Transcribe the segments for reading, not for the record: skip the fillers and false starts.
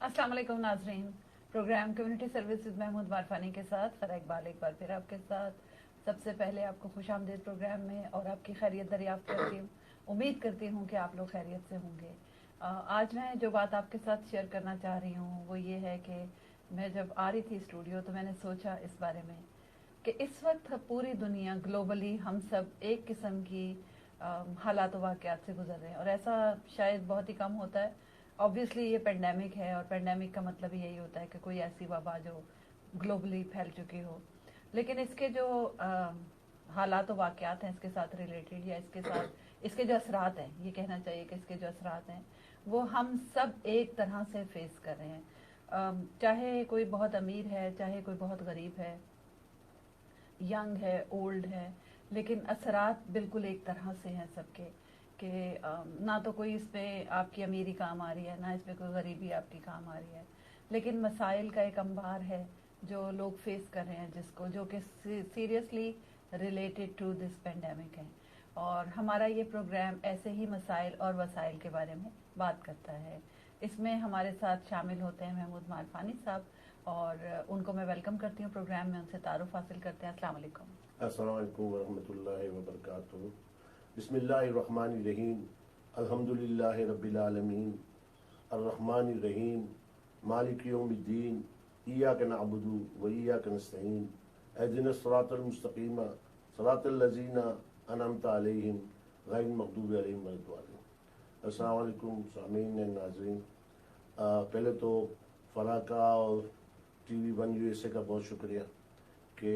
अस्सलाम वालेकुम नाजरीन, program community service with Mahmood Marfani के साथ फ़रा इकबाल एक बार फिर आपके साथ। सबसे पहले आपको खुशामदीद प्रोग्राम में और आपकी खैरियत दरियाफ्त करती हूँ। उम्मीद करती हूँ कि आप लोग खैरियत से होंगे। आज मैं जो बात आपके साथ शेयर करना चाह रही हूँ वो ये है कि मैं जब आ रही थी स्टूडियो तो मैंने सोचा इस बारे में कि इस वक्त पूरी दुनिया ग्लोबली हम सब एक किस्म की हालात वाक़यात से गुजर रहे हैं और ऐसा शायद बहुत ही कम होता है। ऑब्वियसली ये पेंडेमिक है और पेंडेमिक का मतलब यही होता है कि कोई ऐसी वबा जो ग्लोबली फैल चुकी हो, लेकिन इसके जो हालात वाक़यात हैं इसके साथ रिलेटेड या इसके जो असरात हैं, ये कहना चाहिए कि इसके जो असरात हैं वो हम सब एक तरह से फेस कर रहे हैं। चाहे कोई बहुत अमीर है, चाहे कोई बहुत गरीब है, यंग है, ओल्ड है, लेकिन असरात बिल्कुल एक तरह से हैं सबके कि ना तो कोई इसमें आपकी अमीरी काम आ रही है, ना इसमें कोई गरीबी आपकी काम आ रही है, लेकिन मसाइल का एक अंबार है जो लोग फेस कर रहे हैं, जिसको जो कि seriously related to this pandemic है। और हमारा ये प्रोग्राम ऐसे ही मसाइल और वसाइल के बारे में बात करता है। इसमें हमारे साथ शामिल होते हैं महमूद मारफानी साहब और उनको मैं वेलकम करती हूँ प्रोग्राम में, उनसे तारुफ हासिल करते हैं। अस्सलाम वालेकुम। अस्सलाम वालेकुम वरहमतुल्लाहि वबरकातुहू। बिस्मिल्लाहिर्रहमानिर्रहीम। अल्हम्दुलिल्लाहि रब्बिल आलमीन अर्रहमानिर रहीम मालिक यौमिद्दीन इय्याका नअबुदु व इय्याका नस्तईन इहदिनस सिरातल मुस्तकीम सिरातल लज़ीना अनअमता अलैहिम गैरिल मग़दूबि अलैहिम वलद्दालिन। अस्सलाम वालेकुम सामीन और नाज़रीन। पहले तो फ़रा का और TV1 USA का बहुत शुक्रिया कि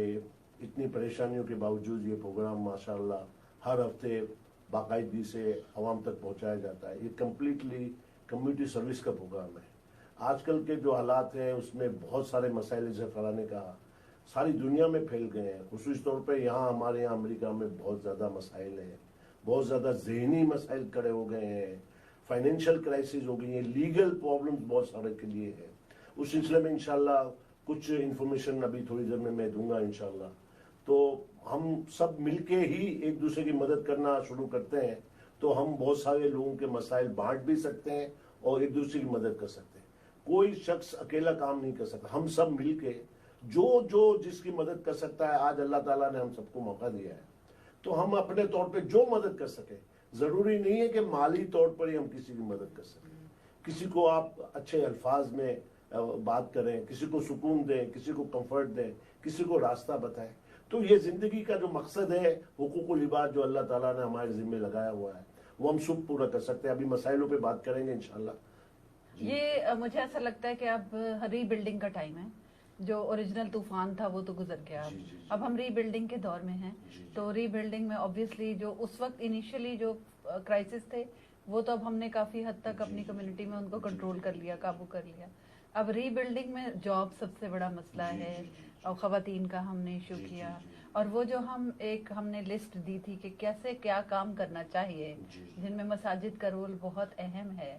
इतनी परेशानियों के बावजूद ये प्रोग्राम माशाअल्लाह हर हफ्ते बाकायदगी से आवाम तक पहुंचाया जाता है। ये कम्प्लीटली कम्युनिटी सर्विस का प्रोग्राम है। आजकल के जो हालात हैं उसमें बहुत सारे मसाइल जैसे फरा ने कहा सारी दुनिया में फैल गए हैं। खुसूस तौर पे यहाँ हमारे यहाँ अमेरिका में बहुत ज़्यादा मसाइल हैं, बहुत ज़्यादा ज़हनी मसाइल खड़े हो गए हैं, फाइनेंशियल क्राइसिस हो गई है, लीगल प्रॉब्लम्स बहुत सारे के लिए है। उस सिलसिले में इंशाल्लाह कुछ इन्फॉर्मेशन अभी थोड़ी देर में मैं दूंगा इंशाल्लाह। तो हम सब मिलके ही एक दूसरे की मदद करना शुरू करते हैं तो हम बहुत सारे लोगों के मसाइल बांट भी सकते हैं और एक दूसरे की मदद कर सकते हैं। कोई शख्स अकेला काम नहीं कर सकता, हम सब मिलके जो जो जिसकी मदद कर सकता है, आज अल्लाह ताला ने हम सबको मौका दिया है तो हम अपने तौर पे जो मदद कर सके, जरूरी नहीं है कि माली तौर पर ही हम किसी की मदद कर सकें। किसी को आप अच्छे अल्फाज में बात करें, किसी को सुकून दें, किसी को कंफर्ट दें, किसी को रास्ता बताएं। तो ये जिंदगी का जो मकसद है, हुकूकुल इबाद जो अल्लाह ताला ने हमारे जिम्मे लगाया हुआ है, वो हम सब पूरा कर सकते हैं। अभी मसाइलों पे बात करेंगे इंशाल्लाह। ये मुझे ऐसा लगता है कि अब रीबिल्डिंग का टाइम है। जो ओरिजिनल तूफान था वो तो गुजर गया, अब हम रीबिल्डिंग के दौर में हैं। तो रीबिल्डिंग में ऑब्वियसली जो उस वक्त इनिशियली जो क्राइसिस थे वो तो अब हमने काफी हद तक अपनी कम्युनिटी में उनको कंट्रोल कर लिया, काबू कर लिया। अब रीबिल्डिंग में जॉब सबसे बड़ा मसला है और ख़वातीन का हमने इशू किया और वो जो हमने लिस्ट दी थी कि कैसे क्या काम करना चाहिए, जिनमें मसाजिद का रोल बहुत अहम है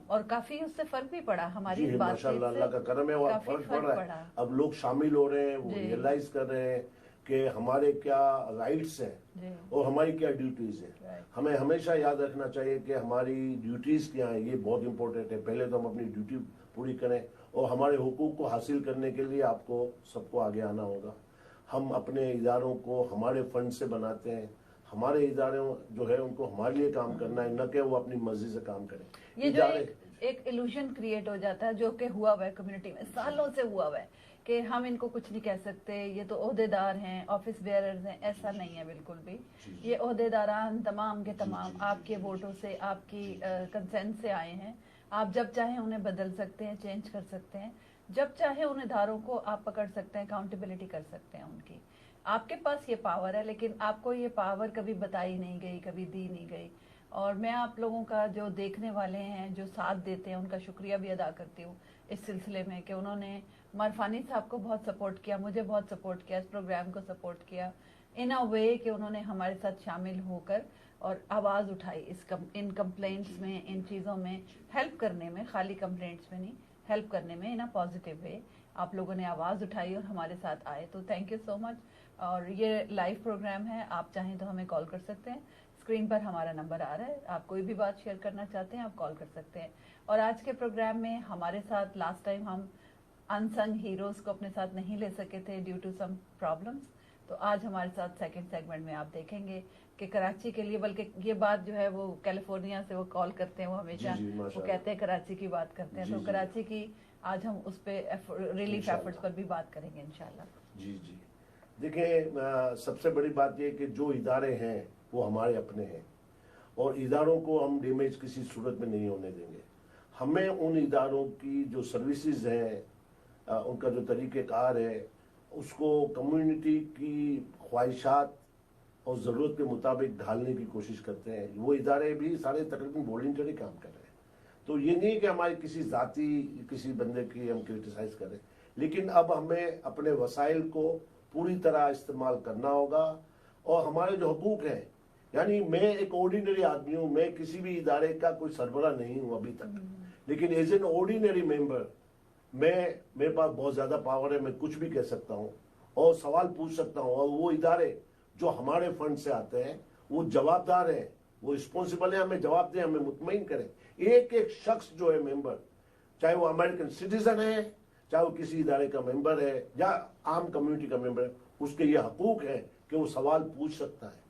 और काफी उससे फर्क भी पड़ा हमारी माशाअल्लाह, अल्लाह का करम है, और फर्क पड़ रहा है। अब लोग शामिल हो रहे हैं, वो रियलाइज कर रहे हैं कि हमारे क्या राइट्स हैं और हमारी क्या ड्यूटीज हैं। हमें हमेशा याद रखना चाहिए कि हमारी ड्यूटीज क्या हैं, ये बहुत इंपॉर्टेंट है। पहले तो हम अपनी ड्यूटी पूरी करें और हमारे हुकूक को हासिल करने के लिए आपको सबको आगे आना होगा। हम अपने इदारों को हमारे फंड से बनाते हैं, हमारे इदारे जो है उनको हमारे लिए काम करना है, न कि वो अपनी मर्जी से काम करें। ये जो एक इल्यूजन क्रिएट हो जाता है जो कि हुआ हुआ है कम्युनिटी में, सालों से हुआ हुआ है कि हम इनको कुछ नहीं कह सकते, ये तो ओहदेदार हैं, ऑफिस बेयरर्स हैं। ऐसा नहीं है बिल्कुल भी। ये ओहदेदारान तमाम के तमाम आपके वोटों से, आपकी कंसेंट से आए हैं। आप जब चाहे उन्हें बदल सकते हैं, चेंज कर सकते हैं, जब चाहे उन इदारों को आप पकड़ सकते हैं, अकाउंटेबिलिटी कर सकते हैं उनकी। आपके पास ये पावर है, लेकिन आपको ये पावर कभी बताई नहीं गई, कभी दी नहीं गई। और मैं आप लोगों का जो देखने वाले हैं, जो साथ देते हैं, उनका शुक्रिया भी अदा करती हूँ इस सिलसिले में कि उन्होंने मारफानी साहब को बहुत सपोर्ट किया, मुझे बहुत सपोर्ट किया, इस प्रोग्राम को सपोर्ट किया इन अ वे कि उन्होंने हमारे साथ शामिल होकर और आवाज़ उठाई इन कंप्लेंट्स में, इन चीज़ों में हेल्प करने में, खाली कंप्लेंट्स में नहीं, हेल्प करने में इन अ पॉजिटिव वे। आप लोगों ने आवाज़ उठाई और हमारे साथ आए, तो थैंक यू सो मच। और ये लाइव प्रोग्राम है, आप चाहें तो हमें कॉल कर सकते हैं स्क्रीन पर हमारा नंबर आ रहा है, आप कोई भी बात शेयर करना चाहते हैं आप कॉल कर सकते हैं। और आज के प्रोग्राम में हमारे साथ लास्ट टाइम हम अनसंग हीरोज को अपने साथ नहीं ले सके थे ड्यू टू सम प्रॉब्लम्स, तो आज हमारे साथ सेकंड सेगमेंट में आप देखेंगे कि कराची के लिए, बल्कि ये बात जो है वो कैलिफोर्निया से वो कॉल करते हैं, वो हमेशा जी, वो माशाअल्लाह। कहते हैं कराची की बात करते हैं, जी, तो जी। कराची की आज हम उस पे रिलीफ इंशाअल्लाह। एफर्ट्स पर भी बात करेंगे इंशाल्लाह। जी जी, देखें, सबसे बड़ी बात यह कि जो इदारे हैं वो हमारे अपने हैं और इदारों को हम डैमेज किसी सूरत में नहीं होने देंगे। हमें उन इदारों की जो सर्विसेज हैं, उनका जो तरीक़ेकार है, उसको कम्युनिटी की ख्वाहिशात और ज़रूरत के मुताबिक ढालने की कोशिश करते हैं। वो इदारे भी सारे तकरीबन वॉलंटरी काम कर रहे हैं, तो ये नहीं कि हमारी किसी ज़ाती किसी बंदे की हम क्रिटिसाइज करें, लेकिन अब हमें अपने वसाइल को पूरी तरह इस्तेमाल करना होगा और हमारे जो हकूक़ हैं, यानी मैं एक ऑर्डिनरी आदमी हूँ, मैं किसी भी इदारे का कोई सरबरा नहीं हूँ अभी तक, लेकिन एज एन ऑर्डिनरी मेंबर मेरे पास बहुत ज़्यादा पावर है, मैं कुछ भी कह सकता हूँ और सवाल पूछ सकता हूँ। और वो इदारे जो हमारे फंड से आते हैं वो जवाबदार हैं, वो रिस्पॉन्सिबल है, हमें जवाब दें, हमें मुतमईन करें। एक एक शख्स जो है मेंबर, चाहे वो अमेरिकन सिटीजन है, चाहे वो किसी इदारे का मेंबर है या आम कम्युनिटी का मेंबर है, उसके ये हकूक है कि वो सवाल पूछ सकता है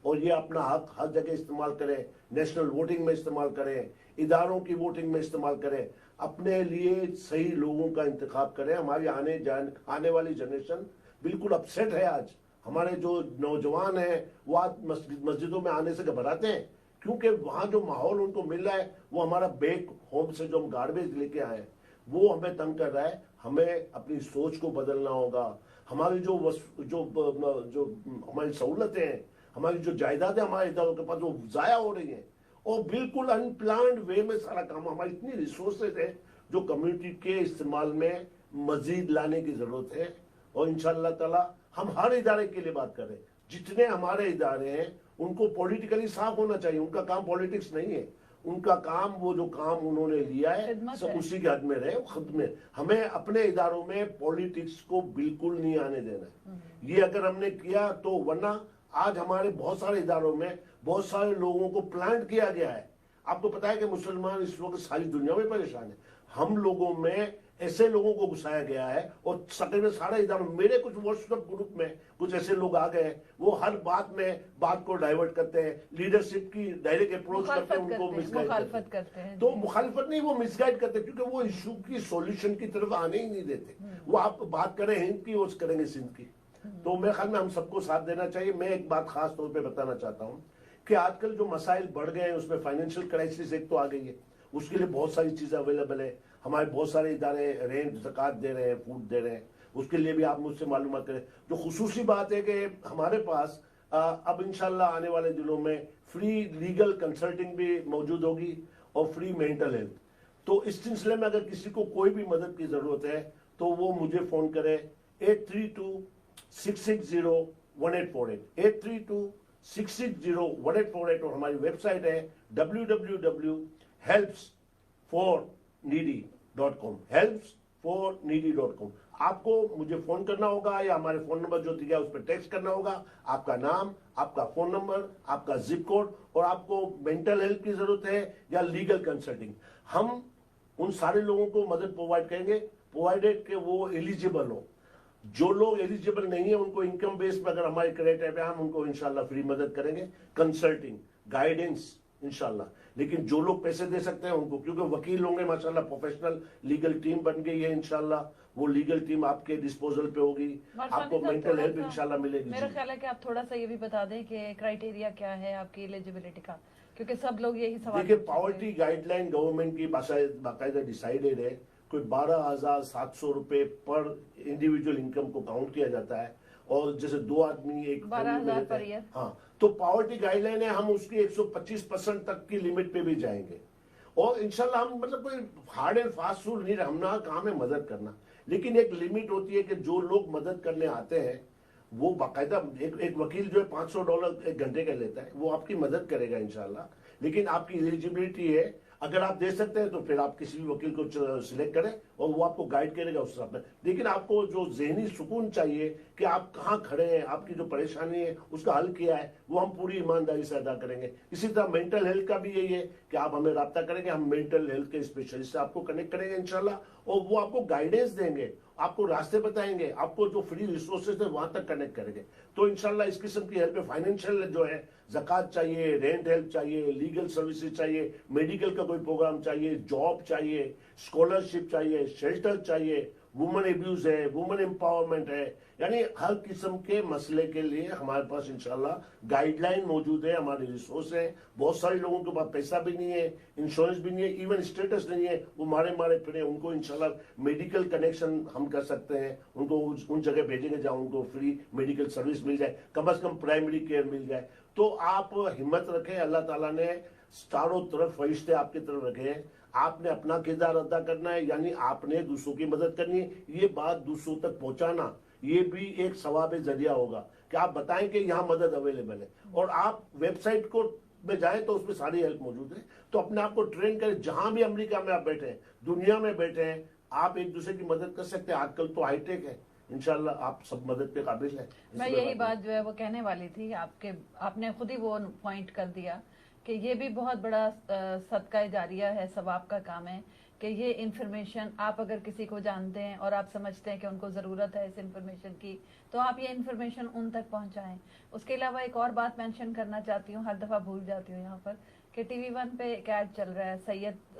और ये अपना हक हर जगह इस्तेमाल करें, नेशनल वोटिंग में इस्तेमाल करें, इदारों की वोटिंग में इस्तेमाल करें, अपने लिए सही लोगों का इंतखाब करें। हमारी आने वाली जनरेशन बिल्कुल अपसेट है आज। हमारे जो नौजवान हैं वो आज मस्जिदों में आने से घबराते हैं क्योंकि वहाँ जो माहौल उनको मिल रहा है वो हमारा बैक होम से जो हम गार्बेज लेके आए हैं वो हमें तंग कर रहा है। हमें अपनी सोच को बदलना होगा। हमारी जो हमारी सहूलतें हैं, हमारी जो जायदादें हमारे इदारों के पास वो ज़ाया हो रही हैं और बिल्कुल अनप्लान्ड वे में सारा काम। हमारी इतनी रिसोर्सेज है जो कम्युनिटी के इस्तेमाल में मजीद लाने की ज़रूरत है और इंशाअल्लाह ताला हम हर इदारे के लिए बात करें। जितने हमारे इदारे हैं उनको पॉलिटिकली साफ होना चाहिए। उनका काम पॉलिटिक्स नहीं है, उनका काम वो जो काम उन्होंने लिया है सब उसी के हद में रहे, खुद में। हमें अपने इदारों में पॉलिटिक्स को बिल्कुल नहीं आने देना है। ये अगर हमने किया तो, वरना आज हमारे बहुत सारे इदारों में बहुत सारे लोगों को प्लांट किया गया है। आपको पता है कि मुसलमान इस वक्त सारी दुनिया में परेशान है। हम लोगों में ऐसे लोगों को घुसाया गया है और तकरीबन सारे इदारों, मेरे कुछ व्हाट्सएप ग्रुप में कुछ ऐसे लोग आ गए, वो हर बात को डाइवर्ट करते हैं, लीडरशिप की डायरेक्ट अप्रोच करते हैं, उनको मिसगाइड करते हैं। तो मुखालफत नहीं, वो मिसगाइड करते हैं क्योंकि वो इशू की सॉल्यूशन की तरफ आने ही नहीं देते। वो आप बात करें हिंद की, वो करेंगे सिंध की। तो मेरे ख्याल में हम सबको साथ देना चाहिए। मैं एक बात खास तौर पे बताना चाहता हूँ कि आजकल जो मसाइल बढ़ गए हैं उसमें फाइनेंशियल क्राइसिस एक तो आ गई है, उसके लिए बहुत सारी चीजें अवेलेबल है। हमारे बहुत सारे इदारे रेंट ज़कात दे रहे हैं, फूड दे रहे हैं, उसके लिए भी आप मुझसे मालूमात करें। जो खुसूसी बात है कि हमारे पास अब इंशाल्लाह आने वाले दिनों में फ्री लीगल कंसल्टिंग भी मौजूद होगी और फ्री मेंटल हेल्थ। तो इस सिलसिले में अगर किसी को कोई भी मदद की ज़रूरत है तो वो मुझे फ़ोन करे 832-660-1848 832-660-1848 और हमारी वेबसाइट है www.helpsforneedy.com helpsforneedy.com। आपको मुझे फ़ोन करना होगा या हमारे फ़ोन नंबर जो दिया उस पर टेक्स्ट करना होगा, आपका नाम, आपका फ़ोन नंबर, आपका जिप कोड और आपको मेंटल हेल्थ की ज़रूरत है या लीगल कंसल्टिंग। हम उन सारे लोगों को मदद प्रोवाइड करेंगे, प्रोवाइडेड कि वो एलिजिबल हो। जो लोग एलिजिबल नहीं है उनको इनकम बेस पर अगर हमारे क्राइटेरिया पे हम उनको इंशाल्लाह फ्री मदद करेंगे, कंसल्टिंग, गाइडेंस इंशाल्लाह। लेकिन जो लोग पैसे दे सकते हैं उनको, क्योंकि वकील होंगे माशाल्लाह, प्रोफेशनल लीगल टीम बन गई है इंशाल्लाह, वो लीगल टीम आपके डिस्पोजल पे होगी, आपको मेंटल हेल्प इंशाल्लाह मिलेगी। मेरा ख्याल है कि आप थोड़ा सा ये भी बता दें कि क्राइटेरिया क्या है आपकी एलिजिबिलिटी का, क्योंकि सब लोग यही सवाल। देखिए, पॉवर्टी गाइडलाइन गवर्नमेंट की बाकायदा डिसाइडेड है। कोई 12,700 रुपए पर इंडिविजुअल इनकम को काउंट किया जाता है और जैसे दो आदमी एक 12,000 पर ईयर। हाँ, तो पॉवर्टी गाइडलाइन है, हम उसकी 125% तक की लिमिट पे भी जाएंगे और इंशाल्लाह हम मतलब कोई हार्ड एंड फास्ट रूल नहीं, हम ना काम है मदद करना, लेकिन एक लिमिट होती है कि जो लोग मदद करने आते हैं वो बाकायदा एक वकील जो है $500 एक घंटे का लेता है, वो आपकी मदद करेगा इंशाल्लाह। लेकिन आपकी एलिजिबिलिटी है, اگر آپ دے سکتے ہیں تو پھر آپ کسی بھی وکیل کو سلیکٹ کریں اور وہ آپ کو گائیڈ کرے گا اس حساب میں. لیکن آپ کو جو ذہنی سکون چاہیے کہ آپ کہاں کھڑے ہیں, آپ کی جو پریشانی ہے اس کا حل کیا ہے, وہ ہم پوری ایمانداری سے ادا کریں گے. اسی طرح مینٹل ہیلتھ کا بھی یہی ہے کہ آپ ہمیں رابطہ کریں گے, ہم مینٹل ہیلتھ کے اسپیشلسٹ سے آپ کو کنیکٹ کریں گے انشاءاللہ, اور وہ آپ کو گائیڈنس دیں گے, آپ کو راستے بتائیں گے, آپ کو جو فری ریسورسز ہیں وہاں تک کنیکٹ کریں گے. تو انشاءاللہ اس قسم کی ہیلپ, فائنینشیل جو ہے, زکوٰۃ چاہیے, رینٹ ہیلپ چاہیے, لیگل سروسز چاہیے, میڈیکل کا کوئی پروگرام چاہیے, جاب چاہیے, اسکالرشپ چاہیے, شیلٹر چاہیے, وومن ایبیوز ہے, وومن امپاورمنٹ ہے, یعنی ہر قسم کے مسئلے کے لیے ہمارے پاس انشاءاللہ گائیڈ لائن موجود ہے, ہمارے ریسورس ہیں. بہت سارے لوگوں کے پاس پیسہ بھی نہیں ہے, انشورنس بھی نہیں ہے, ایون اسٹیٹس نہیں ہے, وہ مارے پھرے, ان کو انشاءاللہ میڈیکل کنیکشن ہم کر سکتے ہیں, ان کو ان جگہ بھیجیں گے جہاں ان کو فری میڈیکل سروس مل جائے, کم از کم پرائمری کیئر مل جائے. تو آپ ہمت رکھیں, اللہ تعالیٰ نے چاروں طرف فرشتے آپ کی طرف رکھے ہیں, آپ نے اپنا کردار ادا کرنا ہے, یعنی آپ نے دوسروں کی مدد کرنی ہے. یہ بات دوسروں تک پہنچانا یہ بھی ایک ثواب ذریعہ ہوگا کہ آپ بتائیں کہ یہاں مدد اویلیبل ہے, اور آپ ویب سائٹ کو میں جائیں تو اس میں ساری ہیلپ موجود ہے. تو اپنے آپ کو ٹرین کریں, جہاں بھی امریکہ میں آپ بیٹھے ہیں, دنیا میں بیٹھے ہیں, آپ ایک دوسرے کی مدد کر سکتے ہیں. آج کل تو ہائی ٹیک ہے, انشاءاللہ آپ سب مدد کے قابل ہیں. میں یہی بات جو ہے وہ کہنے والی تھی, آپ نے خود ہی وہ پوائنٹ کر دیا کہ یہ بھی بہت بڑا صدقہ جاریہ ہے, ثواب کا کام ہے کہ یہ انفارمیشن آپ اگر کسی کو جانتے ہیں اور آپ سمجھتے ہیں کہ ان کو ضرورت ہے اس انفارمیشن کی, تو آپ یہ انفارمیشن ان تک پہنچائیں. اس کے علاوہ ایک اور بات مینشن کرنا چاہتی ہوں, ہر دفعہ بھول جاتی ہوں یہاں پر, کہ ٹی وی ون پہ ایک ایڈ چل رہا ہے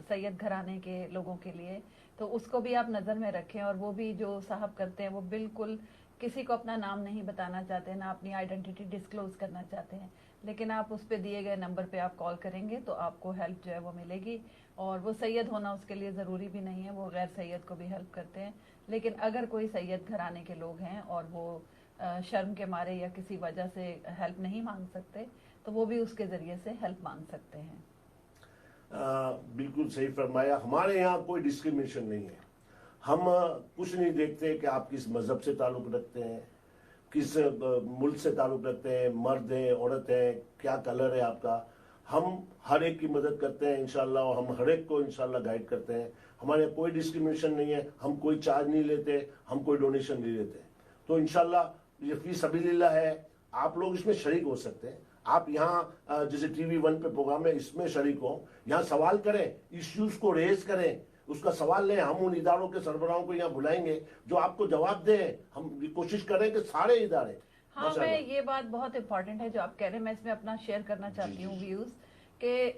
سید گھرانے کے لوگوں کے لیے, تو اس کو بھی آپ نظر میں رکھیں. اور وہ بھی جو صاحب کرتے ہیں وہ بالکل کسی کو اپنا نام نہیں بتانا چاہتے, نہ اپنی آئیڈینٹی ڈسکلوز کرنا چاہتے ہیں, لیکن آپ اس پہ دیے گئے نمبر پہ آپ کال کریں گے تو آپ کو ہیلپ جو ہے وہ ملے گی. اور وہ سید ہونا اس کے لیے ضروری بھی نہیں ہے, وہ غیر سید کو بھی ہیلپ کرتے ہیں. لیکن اگر کوئی سید گھرانے کے لوگ ہیں اور وہ شرم کے مارے یا کسی وجہ سے ہیلپ نہیں مانگ سکتے, تو وہ بھی اس کے ذریعے سے ہیلپ مانگ سکتے ہیں. بالکل صحیح فرمایا. ہمارے یہاں کوئی ڈسکریمنیشن نہیں ہے. ہم کچھ نہیں دیکھتے کہ آپ کس مذہب سے تعلق رکھتے ہیں, کس ملک سے تعلق رکھتے ہیں, مرد ہیں, عورت ہیں, کیا کلر ہے آپ کا. ہم ہر ایک کی مدد کرتے ہیں انشاءاللہ, اور ہم ہر ایک کو انشاءاللہ گائیڈ کرتے ہیں. ہمارے کوئی ڈسکریمنیشن نہیں ہے, ہم کوئی چارج نہیں لیتے, ہم کوئی ڈونیشن نہیں لیتے. تو انشاءاللہ یہ فی سبیل اللہ ہے, آپ لوگ اس میں شریک ہو سکتے ہیں. آپ یہاں جیسے ٹی وی ون پہ پروگرام ہے, اس میں شریک ہوں, یہاں سوال کریں, ایشوز کو ریز کریں, اس کا سوال لیں. ہم ان اداروں کے سربراہوں کو یہاں بلائیں گے جو آپ کو جواب دیں. ہم کوشش کریں کہ سارے ادارے. ہاں, میں یہ بات بہت امپورٹنٹ ہے جو آپ کہہ رہے ہیں, میں اس میں اپنا شیئر کرنا چاہتی ہوں ویوز, کہ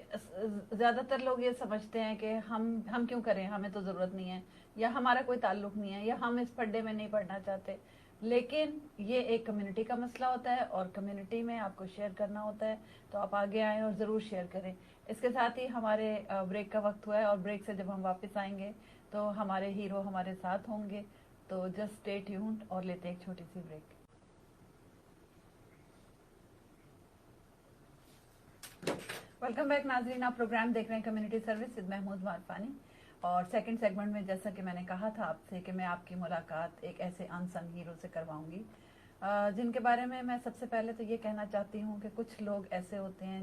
زیادہ تر لوگ یہ سمجھتے ہیں کہ ہم کیوں کریں, ہمیں تو ضرورت نہیں ہے, یا ہمارا کوئی تعلق نہیں ہے, یا ہم اس پھڈے میں نہیں پڑھنا چاہتے. لیکن یہ ایک کمیونٹی کا مسئلہ ہوتا ہے, اور کمیونٹی میں آپ کو شیئر کرنا ہوتا ہے, تو آپ آگے آئیں اور ضرور شیئر کریں. اس کے ساتھ ہی ہمارے بریک کا وقت ہوا ہے, اور بریک سے جب ہم واپس آئیں گے تو ہمارے ہیرو ہمارے ساتھ ہوں گے. تو جسٹ اسٹے ٹیونڈ, اور لیتے ایک چھوٹی سی بریک. ویلکم بیک ناظرین, آپ پروگرام دیکھ رہے ہیں کمیونٹی سروس ود محمود عارفانی. اور سیکنڈ سیگمنٹ میں جیسا کہ میں نے کہا تھا آپ سے کہ میں آپ کی ملاقات ایک ایسے انسنگ ہیرو سے کرواؤں گی, جن کے بارے میں سب سے پہلے تو یہ کہنا چاہتی ہوں کہ کچھ لوگ ایسے ہوتے ہیں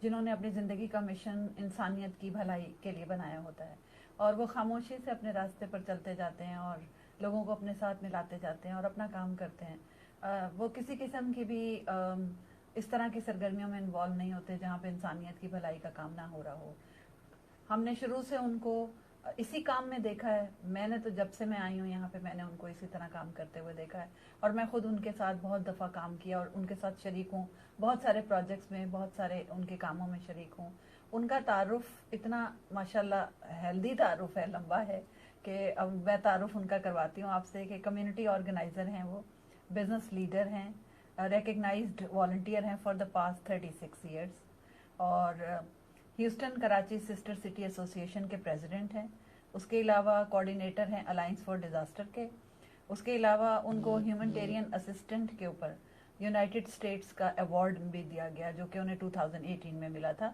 جنہوں نے اپنی زندگی کا مشن انسانیت کی بھلائی کے لیے بنایا ہوتا ہے, اور وہ خاموشی سے اپنے راستے پر چلتے جاتے ہیں اور لوگوں کو اپنے ساتھ ملاتے جاتے ہیں اور اپنا کام کرتے ہیں. وہ کسی قسم کی بھی اس طرح کی سرگرمیوں میں انوالو نہیں ہوتے جہاں پہ انسانیت کی بھلائی کا کام نہ ہو رہا ہو. ہم نے شروع سے ان کو اسی کام میں دیکھا ہے. میں نے تو جب سے میں آئی ہوں یہاں پہ, میں نے ان کو اسی طرح کام کرتے ہوئے دیکھا ہے, اور میں خود ان کے ساتھ بہت دفعہ کام کیا اور ان کے ساتھ شریک ہوں, بہت سارے پروجیکٹس میں, بہت سارے ان کے کاموں میں شریک ہوں. ان کا تعارف اتنا ماشاءاللہ ہیلدی تعارف ہے, لمبا ہے, کہ اب میں تعارف ان کا کرواتی ہوں آپ سے. کہ کمیونٹی آرگنائزر ہیں, وہ بزنس لیڈر ہیں, ریکگنائزڈ والنٹیئر ہیں فار دا پاسٹ 36 ایئرس, اور Houston Karachi sister city association کے پریزیڈنٹ ہیں. اس کے علاوہ کوارڈینیٹر ہیں الائنس فار ڈیزاسٹر کے. اس کے علاوہ ان کو ہیومنٹیرین اسسٹنٹ کے اوپر یونائٹڈ اسٹیٹس کا ایوارڈ بھی دیا گیا, جو کہ انہیں 2018 میں ملا تھا.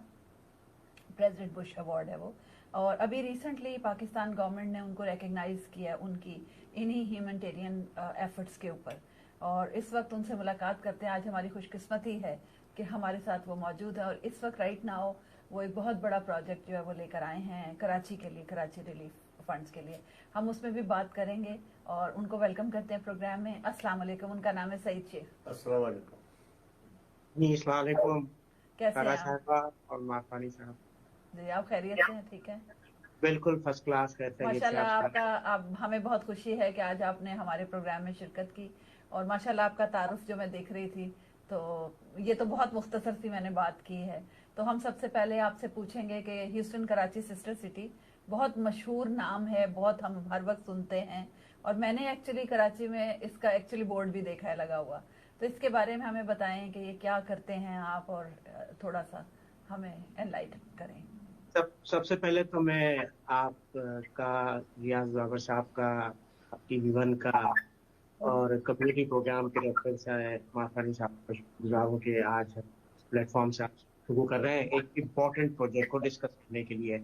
پریزیڈنٹ بش ایوارڈ ہے وہ. اور ابھی ریسنٹلی پاکستان گورنمنٹ نے ان کو ریکگنائز کیا ان کی انہی ہیومنٹیرین ایفرٹس کے اوپر, اور اس وقت ان سے ملاقات کرتے ہیں. آج ہماری خوش قسمتی ہے کہ ہمارے ساتھ وہ موجود ہے, اور اس وقت رائٹ ناؤ वो एक बहुत बड़ा प्रोजेक्ट जो है वो लेकर आए हैं कराची के लिए, कराची रिलीफ फंड्स के लिए। हम उसमें भी बात करेंगे और उनको वेलकम करते हैं प्रोग्राम में। अस्सलाम वालेकुम। उनका नाम है सईद शेख। अस्सलाम वालेकुम। जी अस्सलाम वालेकुम कैसे तारा हैं आप? साहबा और माफानी साहब। जी आप खैरियत से हैं? ठीक है, बिल्कुल फर्स्ट क्लास खैरियत से माशाल्लाह। आप आपका आप हमें बहुत खुशी है कि आज आपने हमारे प्रोग्राम में शिरकत की, और माशाल्लाह आपका तारुफ जो मैं देख रही थी, तो ये तो बहुत मुख्तसर सी मैंने बात की है। तो हम सबसे पहले आपसे पूछेंगे कि ह्यूस्टन कराची सिस्टर सिटी बहुत मशहूर नाम है, बहुत हम हर वक्त सुनते हैं, और मैंने एक्चुअली कराची में इसका एक्चुअली बोर्ड भी देखा है लगा हुआ। तो इसके बारे में हमें बताएं कि ये क्या करते हैं आप, और थोड़ा सा हमें एनलाइटन करें। सबसे पहले तो मैं आपका रियाज बाबर साहब का, आपकी विवन का और कम्युनिटी प्रोग्राम के रेफरेंस है माफानी साहब का शुक्रगुजार हूं कि आज प्लेटफॉर्म से शुरू कर रहे हैं एक इम्पोर्टेंट प्रोजेक्ट को डिस्कस करने के लिए।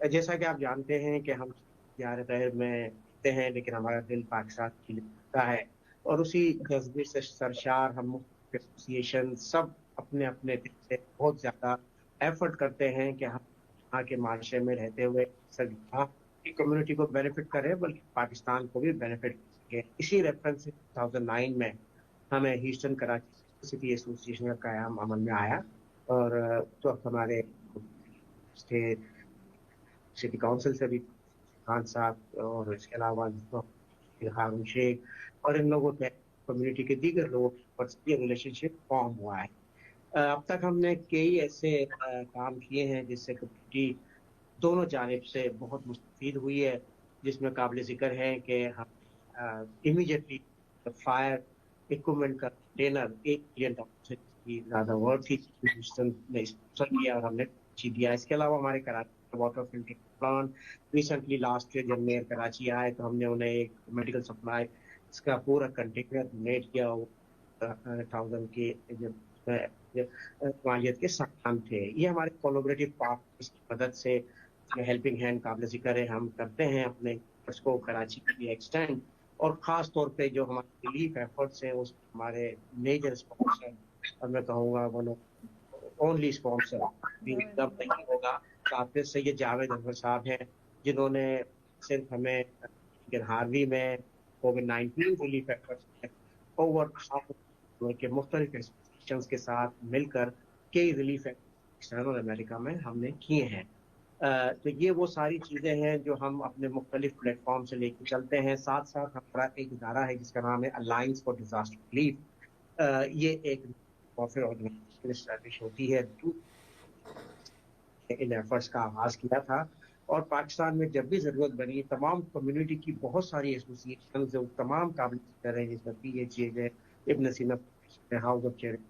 जैसा कि आप जानते हैं कि हम यार गैर में रहते हैं, लेकिन हमारा दिल पाकिस्तान की लिखता है, और उसी जज्बे से सरशार हम एसोसिएशन सब अपने अपने दिल से बहुत ज्यादा एफर्ट करते हैं कि हम यहाँ के माशरे में रहते हुए सिर्फ यहाँ की कम्युनिटी को बेनिफिट करें बल्कि पाकिस्तान को भी बेनिफिट करें। इसी रेफरेंस से 2009 में हमें ह्यूस्टन कराची सिटी एसोसिएशन का क़याम अमल में आया, और तो हमारे स्टेट सिटी काउंसिल से भी खान साहब और इसके अलावा हारून शेख और इन लोगों के कम्युनिटी के दीगर लोगों पर ये रिलेशनशिप फॉर्म हुआ है। अब तक हमने कई ऐसे काम किए हैं जिससे कम्युनिटी दोनों जानिब से बहुत मुस्तफीद हुई है, जिसमें काबिल ज़िक्र है कि हम इमीडिएटली फायर इक्विपमेंट का कंटेनर $1 मिलियन से ज़्यादा वर्थ थी ने स्पॉन्सर किया और हमने दिया। इसके अलावा हमारे Karachi water filtering plant recently last year जब मेयर कराची आए तो हमने उन्हें एक मेडिकल सप्लाई इसका पूरा कंटेनर डोनेट किया, 1000 के मालियत के सामान थे। ये हमारे कोलैबोरेटिव पार्टनर्स की मदद से हेल्पिंग हैंड काबिल ज़िक्र है, हम करते हैं अपने एफर्ट्स को कराची के लिए एक्सटेंड, और ख़ास तौर पे जो हमारे रिलीफ एफर्ट्स हैं उस हमारे मेजर स्पॉन्सर, और मैं कहूँगा वन ओनली स्पॉन्सर भी एकदम नहीं होगा, काफिर सैयद जावेद अहमद साहब हैं, जिन्होंने सिर्फ हमें हार्वी में कोविड-19 रिलीफ एफर्ट्स में ओवर के मुख्तलिफ इंस्टीट्यूशंस के साथ मिलकर कई रिलीफ एक्सटर्नल अमेरिका में हमने किए हैं। तो ये वो सारी चीज़ें हैं जो हम अपने मुख्तलिफ प्लेटफॉर्म से लेकर चलते हैं। साथ साथ हमारा एक इदारा है जिसका नाम है अलायंस फॉर डिजास्टर रिलीफ। ये एक नॉन-प्रॉफिट ऑर्गेनाइजेशन एस्टैब्लिश होती है, इन एफर्ट्स का आगाज किया था, और पाकिस्तान में जब भी ज़रूरत बनी तमाम कम्युनिटी की बहुत सारी एसोसिएशन जो तमाम काबिल ज़िक्र हैं, जिसमें PHA है, इब्न सीना house of charity,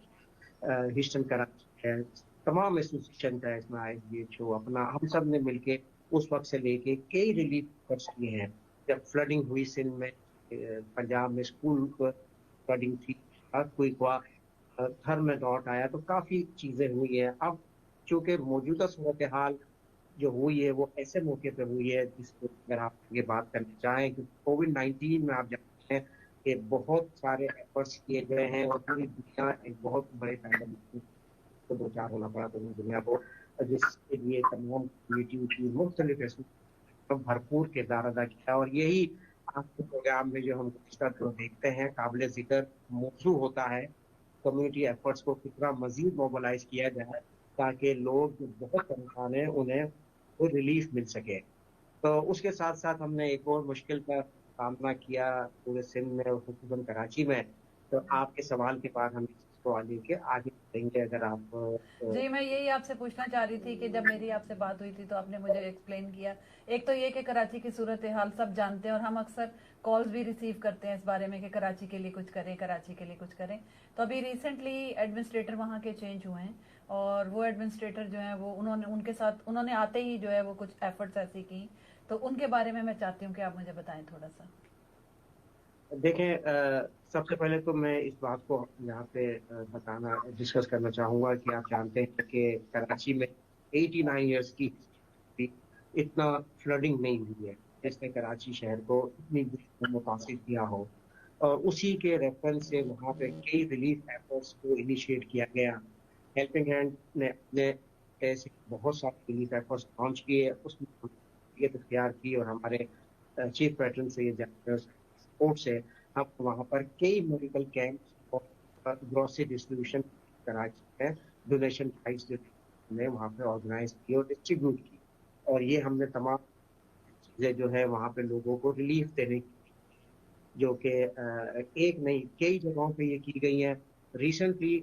Houston Karachi है, तमाम एसोसिएशन का इसमें ISBHO अपना, हम सब ने मिलके उस वक्त से लेके कई रिलीफ एफर्ट्स किए हैं। जब फ्लडिंग हुई सिंध में, पंजाब में स्कूल फ्लडिंग थी, कोई हुआ, घर में डॉट आया, तो काफ़ी चीज़ें हुई हैं। अब चूँकि मौजूदा सूरत हाल जो हुई है वो ऐसे मौके पर हुई है जिसको अगर आप ये बात करना चाहें कि कोविड-19 में आप जानते हैं कि बहुत सारे एफर्ट्स किए गए हैं और पूरी दुनिया एक बहुत बड़े पैंडेमिक को दो चार होना पड़ा पूरी दुनिया को, जिसके लिए तमाम कम्युनिटी की मुख्तलिफ भरपूर किरदार अदा किया। और यही आपके प्रोग्राम में जो हम देखते हैं काबिल ज़िक्र मौजू होता है, कम्युनिटी एफर्ट्स को कितना मजीद मोबलाइज किया जाए ताकि लोग जो बहुत परेशान हैं उन्हें वो रिलीफ मिल सके। तो उसके साथ साथ हमने एक और मुश्किल का सामना किया पूरे सिंध में और खुसूसन कराची में। तो आपके सवाल के बाद हम इसको लेके आगे बढ़ेंगे। अगर आप जी, मैं यही आपसे पूछना चाह रही थी कि जब मेरी आपसे बात हुई थी तो आपने मुझे एक्सप्लेन किया, एक तो ये कि कराची की सूरत हाल सब जानते हैं और हम अक्सर कॉल्स भी रिसीव करते हैं इस बारे में कि कराची के लिए कुछ करें, कराची के लिए कुछ करें। तो अभी रिसेंटली एडमिनिस्ट्रेटर वहाँ के चेंज हुए हैं, और वो एडमिनिस्ट्रेटर जो है वो उन्होंने आते ही जो है वो कुछ एफर्ट्स ऐसी की, तो उनके बारे में मैं चाहती हूँ कि आप मुझे बताएं थोड़ा सा। देखें, सबसे पहले तो मैं इस बात को यहाँ पे डिस्कस करना चाहूँगा कि आप जानते हैं कि कराची में 89 इयर्स की इतना फ्लडिंग नहीं हुई है जिसने कराची शहर को इतनी मुतासिर किया हो, और उसी के रेफरेंस से वहाँ पे कई रिलीफ एफर्ट्स को इनिशिएट किया गया। हेल्पिंग हैंड ने अपने ऐसे बहुत सारे रिलीफ एफर्ट्स लॉन्च किए, उसमें ये इख्तियार की और हमारे चीफ पैटर्न से ये सपोर्ट से हम वहाँ पर कई मेडिकल कैंप और ग्रोसरी डिस्ट्रीब्यूशन कराची में डोनेशन ड्राइव्स जो हमने वहाँ पे ऑर्गेनाइज की और डिस्ट्रीब्यूट की, और ये हमने तमाम चीज़ें जो है वहाँ पे लोगों को रिलीफ देने की, जो कि एक नहीं कई जगहों पे ये की गई है। रिसेंटली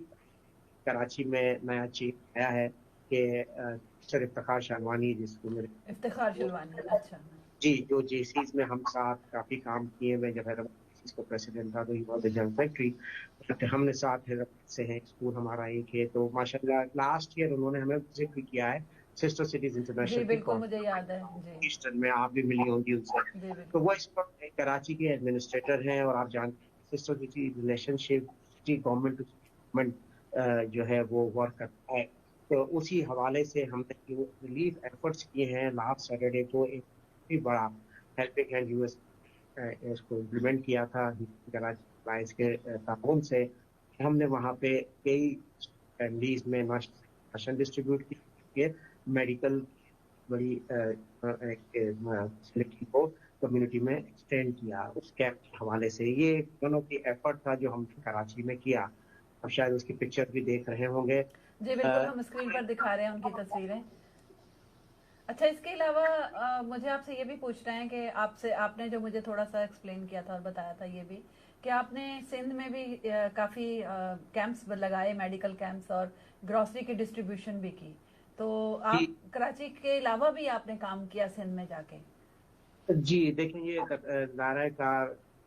कराची में नया चीफ आया है कि सर इफ्तिखार शाहवानी, जिसको मेरे इफ्तिखार शलवानी, अच्छा जी, जो जेसीज में हम साथ काफ़ी काम किए। मैं जब हैदराबाद को प्रेसिडेंट था तो he was the general secretary, हमने साथ हैदराबाद से हैं, स्कूल हमारा एक है। तो माशाल्लाह लास्ट ईयर उन्होंने हमें विजिट भी किया है सिस्टर सिटीज जी, इंटरनेशनल बिल्कुल मुझे याद है जी ईस्टर्न में, आप भी मिली होंगी उनसे। जी तो बिल्कुल। वो इस वक्त कराची के एडमिनिस्ट्रेटर हैं, और आप जानते हैं sister city relationship government to government जो है वो वर्क करता है। तो उसी हवाले से हमने जो रिलीफ एफर्ट्स किए हैं, लास्ट सैटरडे को एक भी बड़ा हेल्पिंग हैंड यूएस इसको इम्प्लीमेंट किया था कराची अलायंस के ताउन से। हमने वहाँ पे कई फैमिलीज में राशन डिस्ट्रीब्यूट किए, मेडिकल बड़ी फैसिलिटी को कम्युनिटी में एक्सटेंड किया उस कैंप के हवाले से। ये वन ऑफ द एफर्ट था जो हमने कराची में किया। अब शायद उसकी पिक्चर भी देख रहे होंगे। जी बिल्कुल, हम स्क्रीन पर दिखा रहे हैं उनकी तस्वीरें। अच्छा, इसके अलावा मुझे आपसे ये भी पूछना है कि आपने जो मुझे थोड़ा सा एक्सप्लेन किया था और बताया था ये भी कि आपने सिंध में भी काफ़ी कैंप्स लगाए, मेडिकल कैंप्स, और ग्रोसरी की डिस्ट्रीब्यूशन भी की। तो आप कराची के अलावा भी आपने काम किया सिंध में जाके? जी देखें, ये नारा का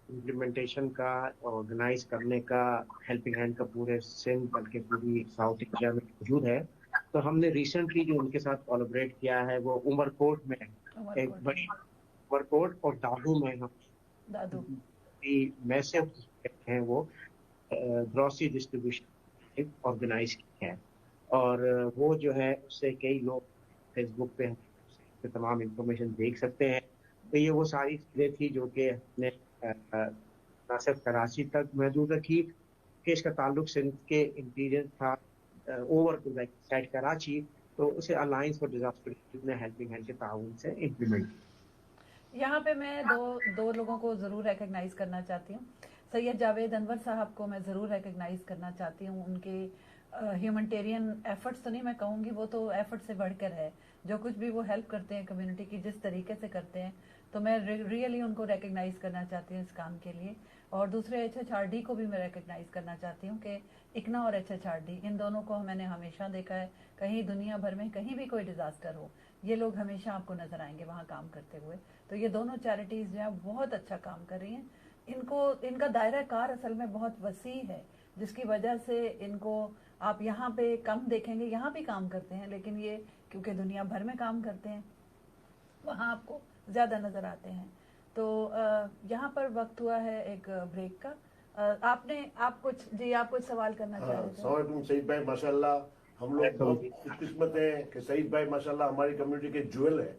इम्प्लीमेंटेशन का, ऑर्गेनाइज करने का, हेल्पिंग हैंड का पूरे सिंध बल्कि पूरी साउथ एशिया में मौजूद है। तो हमने रिसेंटली जो उनके साथ कोलैबोरेट किया है वो उमरकोट में एक बड़ी उमरकोट और दादू में हम दादू मैसिव हैं वो ग्रोसरी डिस्ट्रीब्यूशन ऑर्गेनाइज की है। और वो जो है उससे कई लोग फेसबुक पे तमाम इंफॉर्मेशन देख सकते हैं। तो ये वो सारी चीज़ें थी जो कि हमने न सिर्फ कराची तक महदूद रखी कि इसका ताल्लुक सिंध के इंटीरियर था over to like side Karachi, तो उसे अलायंस फॉर डिजास्टर ने हेल्पिंग हैंड के ताउन से इम्प्लीमेंट किया। यहाँ पे मैं दो लोगों को ज़रूर रिकग्नाइज करना चाहती हूँ। सैयद जावेद अनवर साहब को मैं ज़रूर रिकग्नाइज करना चाहती हूँ। उनके ह्यूमैनिटेरियन एफर्ट्स तो नहीं मैं कहूँगी, वो तो एफर्ट से बढ़कर है। जो कुछ भी वो हेल्प करते हैं कम्युनिटी की, जिस तरीके से करते हैं, तो मैं रियली उनको रिकग्नाइज करना चाहती हूँ इस काम के लिए। और दूसरे HHRD को भी मैं रिकग्नाइज करना चाहती हूँ कि इकना और HHRD, इन दोनों को मैंने हमेशा देखा है, कहीं दुनिया भर में कहीं भी कोई डिज़ास्टर हो, ये लोग हमेशा आपको नज़र आएंगे वहाँ काम करते हुए। तो ये दोनों चैरिटीज़ जो है बहुत अच्छा काम कर रही हैं। इनका दायरा कार असल में बहुत वसी है, जिसकी वजह से इनको आप यहाँ पे कम देखेंगे। यहाँ भी काम करते हैं, लेकिन ये क्योंकि दुनिया भर में काम करते हैं, वहाँ आपको ज़्यादा नज़र आते हैं। तो यहाँ पर वक्त हुआ है एक ब्रेक का। आप कुछ सवाल करना चाह रहे थे? सईद भाई माशाल्लाह, हम लोग बहुत खुशकिस्मत हैं कि सईद भाई माशाल्लाह हमारी कम्युनिटी के ज्वेल है।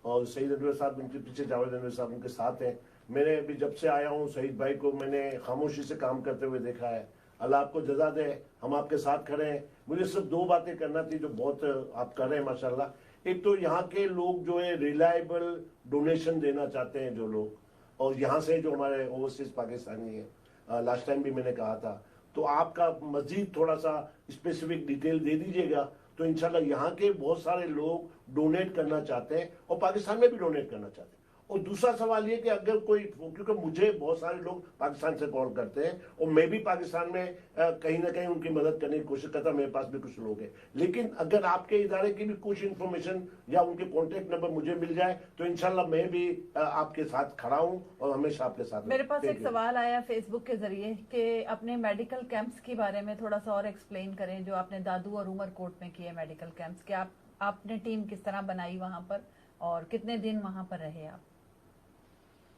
और सईद अनवर साहब उनके पीछे, जावेद अनवर साहब उनके साथ हैं। मैंने अभी जब से आया हूँ सईद भाई को मैंने खामोशी से काम करते हुए देखा है। अल्लाह आपको जज़ा दे, हम आपके साथ खड़े हैं। मुझे सिर्फ दो बातें करना थी जो बहुत आप कर रहे हैं माशाल्लाह। एक तो यहाँ के लोग जो है रिलायबल डोनेशन देना चाहते हैं जो लोग, और यहाँ से जो हमारे ओवरसीज पाकिस्तानी हैं, लास्ट टाइम भी मैंने कहा था, तो आपका मजीद थोड़ा सा स्पेसिफिक डिटेल दे दीजिएगा, तो इंशाल्लाह यहाँ के बहुत सारे लोग डोनेट करना चाहते हैं और पाकिस्तान में भी डोनेट करना चाहते हैं। और दूसरा सवाल ये कि अगर कोई, क्योंकि मुझे बहुत सारे लोग पाकिस्तान से कॉल करते हैं और मैं भी पाकिस्तान में कहीं ना कहीं उनकी मदद करने की कोशिश करता हूं, मेरे पास भी कुछ लोग हैं, लेकिन अगर आपके इदारे की भी कुछ इन्फॉर्मेशन या उनके कॉन्टेक्ट नंबर मुझे मिल जाए तो इंशाल्लाह मैं भी आपके साथ खड़ा हूँ और हमेशा आपके साथ। मेरे पास एक सवाल आया फेसबुक के जरिए कि अपने मेडिकल कैंप्स के बारे में थोड़ा सा और एक्सप्लेन करें, जो आपने दादू और उमरकोट में किए मेडिकल कैंप्स के। आपने टीम किस तरह बनाई वहां पर और कितने दिन वहां पर रहे आप?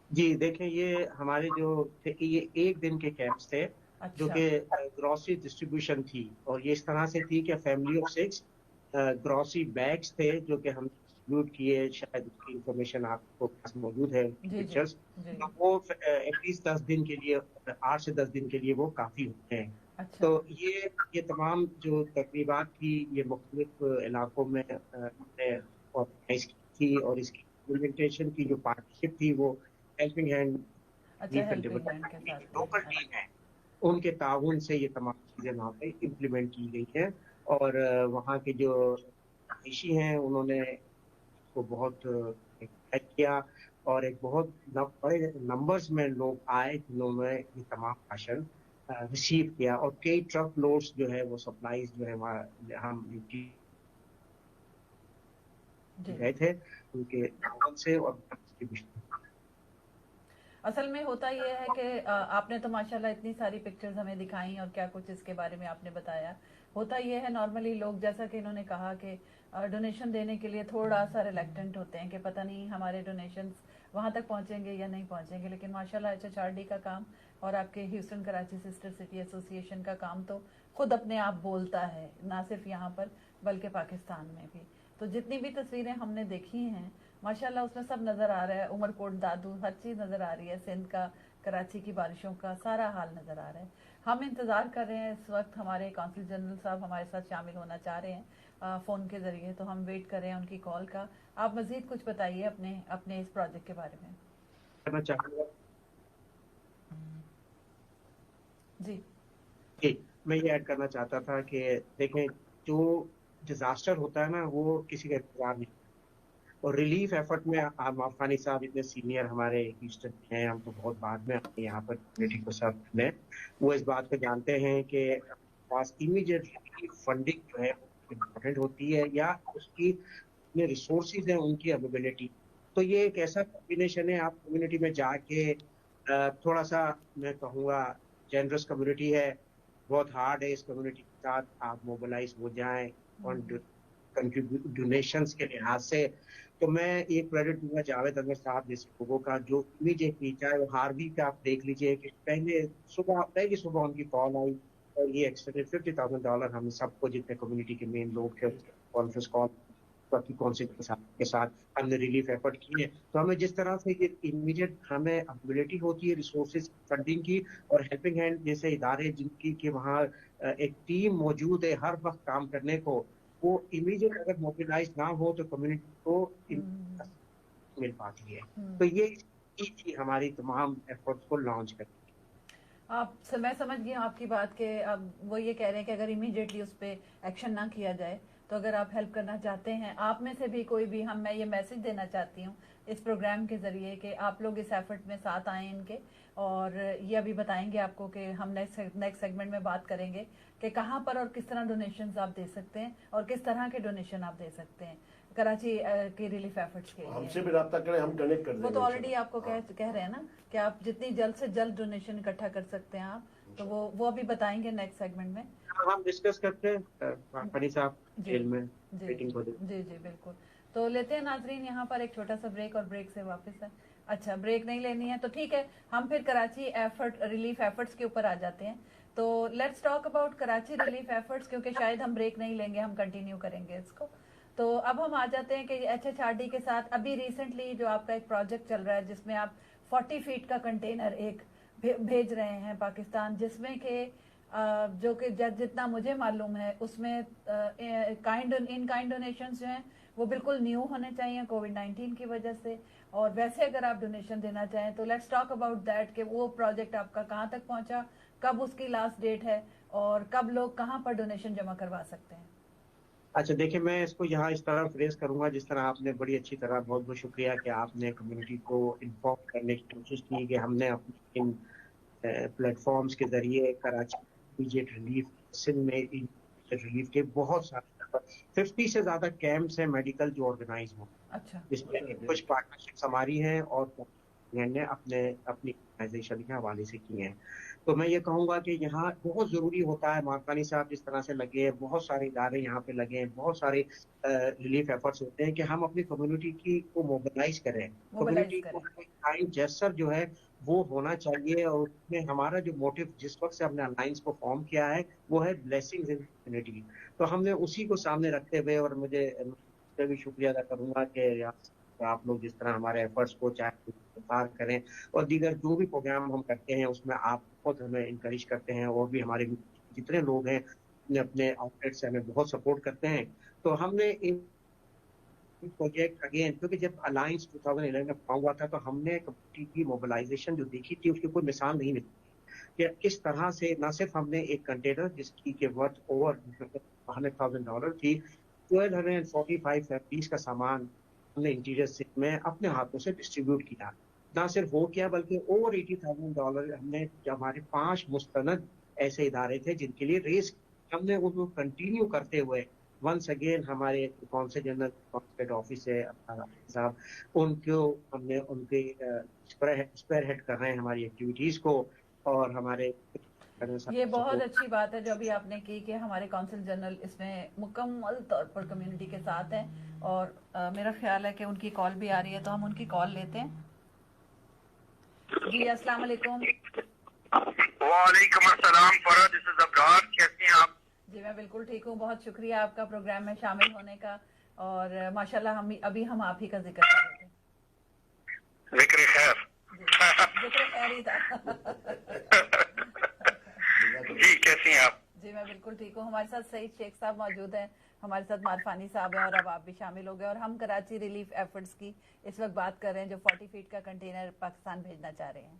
जी देखें, ये हमारे जो थे ये एक दिन के कैंप्स थे। अच्छा। जो कि ग्रोसरी डिस्ट्रीब्यूशन थी, और ये इस तरह से थी कि फैमिली ऑफ 6 ग्रोसरी बैग्स थे जो कि हम डिस्ट्रीब्यूट किए। शायद उसकी इंफॉर्मेशन आपको पास मौजूद है, पिक्चर्स। तो वो एटलीस्ट 10 दिन के लिए, 8 से 10 दिन के लिए वो काफी होते हैं। अच्छा। तो ये तमाम जो तकरीबात थी ये मुख्तलिफ इलाकों में हमने ऑर्गेनाइज की थी, और इसकी इम्प्लीमेंटेशन की जो पार्टनरशिप थी वो हेल्पिंग हैंड अच्छा, रिलीफ एंड हेल्पिंग हैंड के डेवलपमेंट साथ लोकल में। टीम है, उनके ताउन से ये तमाम चीजें वहाँ पे इम्प्लीमेंट की गई हैं। और वहाँ के जो रहायशी हैं उन्होंने इसको बहुत हेल्प किया, और एक बहुत बड़े नंबर्स में लोग आए जिन्होंने ये तमाम राशन रिसीव किया, और कई ट्रक लोड्स जो है वो सप्लाईज जो है वहाँ हम यूपी जी। गए थे उनके ताउन से और डिस्ट्रीब्यूशन। असल में होता ये है कि आपने तो माशाल्लाह इतनी सारी पिक्चर्स हमें दिखाई और क्या कुछ इसके बारे में आपने बताया। होता ये है नॉर्मली लोग, जैसा कि इन्होंने कहा कि डोनेशन देने के लिए थोड़ा सा रिलेक्टेंट होते हैं कि पता नहीं हमारे डोनेशंस वहाँ तक पहुँचेंगे या नहीं पहुँचेंगे, लेकिन माशाल्लाह HHRD का काम और आपके Houston Karachi sister city association का काम तो खुद अपने आप बोलता है, ना सिर्फ यहाँ पर बल्कि पाकिस्तान में भी। तो जितनी भी तस्वीरें हमने देखी हैं माशाल्लाह उसमें सब नज़र आ रहा है, उमरकोट दादू हर चीज़ नज़र आ रही है, सिंध का, कराची की बारिशों का सारा हाल नज़र आ रहा है। हम इंतज़ार कर रहे हैं, इस वक्त हमारे कौंसिल जनरल साहब हमारे साथ शामिल होना चाह रहे हैं फ़ोन के ज़रिए, तो हम वेट कर रहे हैं उनकी कॉल का। आप मज़ीद कुछ बताइए अपने अपने इस प्रोजेक्ट के बारे में। करना चाहूँगा जी जी, मैं ये ऐड करना चाहता था कि देखें, जो डिजास्टर होता है ना वो किसी का इंतजार नहीं, और रिलीफ एफर्ट में आम आफानी साहब इतने सीनियर हमारे ह्यूस्टन में हैं, हम तो बहुत बाद में आए यहाँ पर कम्युनिटी को सर्व करने, वो इस बात को जानते हैं कि पास इमीडिएट फंडिंग जो है इम्पोर्टेंट होती है, या उसकी जो रिसोर्सेज हैं उनकी अवेलेबिलिटी। तो ये एक ऐसा कॉम्बिनेशन है, आप कम्युनिटी में जाके थोड़ा सा, मैं कहूँगा जेनरस कम्युनिटी है, बहुत हार्ड है इस कम्युनिटी के साथ आप मोबिलाइज हो जाएं और डोनेशंस के लिहाज से। तो मैं ये क्रेडिट दूंगा जावेद अनवर साहब जैसे लोगों का, जो इमीडिएटली, चाहे वो हार्वी का आप देख लीजिए कि पहली सुबह उनकी कॉल आई और ये एक्सटेंडेड $50,000 हम सबको, जितने कम्युनिटी के मेन लोग थे, कॉन्फ्रेंस कॉल बाकी कौंसिल के साथ हमने रिलीफ एफर्ट किए। तो हमें जिस तरह से ये इमीडिएट हमें अवेलेबिलिटी होती है रिसोर्सेज फंडिंग की, और हेल्पिंग हैंड जैसे इदारे जिनकी कि वहाँ एक टीम मौजूद है हर वक्त काम करने को, वो इमीडिएट अगर मोबिलाइज ना हो तो कम्युनिटी को मिल पाती है। तो ये थी हमारी तमाम एफर्ट्स को लॉन्च करने। आप मैं समझ गई हूँ आपकी बात के, अब वो ये कह रहे हैं कि अगर इमीडिएटली उस पर एक्शन ना किया जाए, तो अगर आप हेल्प करना चाहते हैं, आप में से भी कोई भी, मैं ये मैसेज देना चाहती हूँ इस प्रोग्राम के ज़रिए कि आप लोग इस एफर्ट में साथ आएँ इनके, और ये अभी बताएंगे आपको कि हम नेक्स्ट सेगमेंट में बात करेंगे कि कहाँ पर और किस तरह डोनेशंस आप दे सकते हैं और किस तरह के डोनेशन आप दे सकते हैं कराची के रिलीफ एफर्ट्स के लिए। हमसे भी राब्ता करें, हम कनेक्ट कर देंगे। वो तो ऑलरेडी आपको कह रहे हैं ना कि आप जितनी जल्द से जल्द डोनेशन इकट्ठा कर सकते हैं आप, तो वो अभी बताएंगे नेक्स्ट सेगमेंट में। हम डिस्कस करते हैं फनी साहब जेल में मीटिंग को। जी बिल्कुल। तो लेते हैं नाजरीन यहाँ पर एक छोटा सा ब्रेक, और ब्रेक से वापस है। अच्छा, ब्रेक नहीं लेनी है तो ठीक है, हम फिर कराची रिलीफ एफर्ट्स के ऊपर आ जाते हैं। तो let's talk about Karachi relief efforts, क्योंकि शायद हम ब्रेक नहीं लेंगे, हम कंटिन्यू करेंगे इसको। तो अब हम आ जाते हैं कि HHRD के साथ अभी रिसेंटली जो आपका एक प्रोजेक्ट चल रहा है जिसमें आप 40 फीट का कंटेनर एक भेज रहे हैं पाकिस्तान, जिसमें कि जो कि जितना मुझे मालूम है उसमें इन काइंड डोनेशंस जो हैं वो बिल्कुल न्यू होने चाहिए कोविड-19 की वजह से। और वैसे अगर आप डोनेशन देना चाहें तो लेट्स टॉक अबाउट दैट कि वो प्रोजेक्ट आपका कहाँ तक पहुँचा, कब उसकी लास्ट डेट है, और कब लोग कहाँ पर डोनेशन जमा करवा सकते हैं। अच्छा देखिए, मैं इसको यहाँ इस तरह फ्रेज करूंगा जिस तरह आपने बड़ी अच्छी तरह, बहुत बहुत शुक्रिया कि आपने कम्युनिटी को इन्फॉर्म करने की कोशिश की कि हमने अपने इन प्लेटफॉर्म्स के जरिए कराची इमीडिएट रिलीफ, सिंध में रिलीफ के बहुत सारे 50 से ज्यादा कैंप्स हैं मेडिकल जो ऑर्गेनाइज हो। अच्छा, जिसमें कुछ पार्टनरशिप्स हमारी हैं और ने अपने अपनी ऑर्गेनाइजेशन के हवाले से किए हैं। तो मैं ये कहूँगा कि यहाँ बहुत ज़रूरी होता है, मार्कानी साहब जिस तरह से लगे हैं, बहुत सारे इदारे यहाँ पे लगे हैं, बहुत सारे रिलीफ एफर्ट्स होते हैं कि हम अपनी कम्युनिटी की को मोबिलाइज करें। कम्युनिटी को काइंड जेस्चर जो है वो होना चाहिए, और उसमें हमारा जो मोटिव जिस वक्त से हमने अलायंस को फॉर्म किया है वो है ब्लेसिंग्स इन कम्युनिटी। तो हमने उसी को सामने रखते हुए, और मुझे भी शुक्रिया अदा करूंगा कि आप लोग जिस तरह हमारे एफर्ट्स को चाहे करें और दीगर जो भी प्रोग्राम हम करते हैं उसमें आप बहुत हमें इनकरेज करते हैं, और भी हमारे जितने लोग हैं अपने आउटलेट से हमें बहुत सपोर्ट करते हैं। तो हमने इन प्रोजेक्ट अगेन, क्योंकि जब अलायंस 2011 में फॉर्म हुआ था तो हमने कम्युनिटी की मोबिलाइजेशन जो देखी थी उसकी कोई मिसाल नहीं मिली कि किस तरह से न सिर्फ हमने एक कंटेनर जिसकी के वर्थ ओवर $100,000 थी, 1245 फैमिलीज का सामान हमने इंटीरियर से में अपने हाथों से डिस्ट्रीब्यूट किया। ना सिर्फ वो किया बल्कि ओवर $80,000 हमने, हमारे 5 मुस्तनद ऐसे इदारे थे जिनके लिए रेस हमने उनको कंटिन्यू करते हुए वंस अगेन हमारे कौंसल जनरल कॉन्सुलेट ऑफिस है साहब, उनको हमने उनके स्पेयर हेड कर रहे हैं हमारी एक्टिविटीज को। और हमारे ये बहुत अच्छी बात है जो अभी आपने की कि हमारे कौंसल जनरल इसमें मुकम्मल तौर पर कम्युनिटी के साथ हैं। और मेरा ख्याल है कि उनकी कॉल भी आ रही है, तो हम उनकी कॉल लेते हैं। जी अस्सलाम वालेकुम। वालेकुम अस्सलाम फरा, दिस इज अब्रार, कैसे हैं आप? जी मैं बिल्कुल ठीक हूँ, बहुत शुक्रिया आपका प्रोग्राम में शामिल होने का। और माशाल्लाह अभी हम आप ही का जिक्र कर रहे थे। जिक्र खैर जिक्र खैर ही था। जी कैसी हैं आप? जी मैं बिल्कुल ठीक हूँ। हमारे साथ सईद शेख साहब मौजूद हैं, हमारे साथ मारफानी साहब हैं, और अब आप भी शामिल हो गए। और हम कराची रिलीफ एफर्ट्स की इस वक्त बात कर रहे हैं जो 40 फीट का कंटेनर पाकिस्तान भेजना चाह रहे हैं।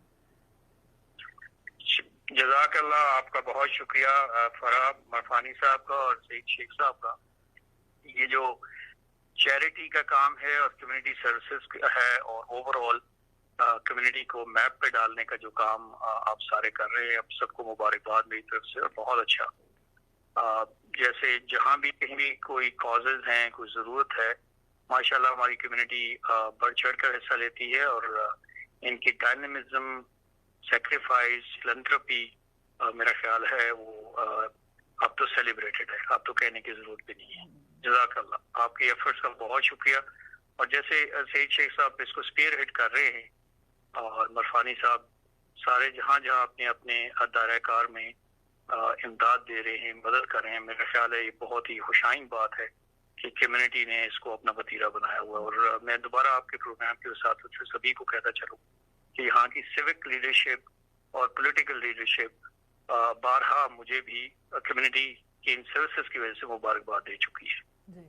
जज़ाकल्लाह, आपका बहुत शुक्रिया फरा मारफानी साहब का और सईद शेख साहब का। ये जो चैरिटी का काम है और कम्युनिटी सर्विसेज है और ओवरऑल कम्युनिटी को मैप पे डालने का जो काम आप सारे कर रहे हैं, आप सबको मुबारकबाद मेरी तरफ से। और बहुत अच्छा, जैसे जहाँ भी कहीं भी कोई कॉजेज हैं, कोई ज़रूरत है, माशाल्लाह हमारी कम्युनिटी बढ़ चढ़ कर हिस्सा लेती है। और इनकी डायनेमिज्म, सैक्रिफाइस, फिलैंथ्रोपी मेरा ख्याल है वो अब तो सेलिब्रेटेड है, अब तो कहने की जरूरत भी नहीं है। जज़ाकल्लाह, आपके एफर्ट्स का बहुत शुक्रिया। और जैसे सईद शेख साहब इसको स्पीयर हेड कर रहे हैं और मरफानी साहब सारे जहाँ जहाँ अपने अपने दायरे कार में इमदाद दे रहे हैं, मदद कर रहे हैं, मेरा ख्याल है ये बहुत ही खुशाइन बात है कि कम्युनिटी ने इसको अपना वतीरा बनाया हुआ है। और मैं दोबारा आपके प्रोग्राम के साथ सभी को कहता चलूँ कि यहाँ की सिविक लीडरशिप और पॉलिटिकल लीडरशिप बारहा मुझे भी कम्युनिटी की इन सर्विसेज की वजह से मुबारकबाद दे चुकी है। जी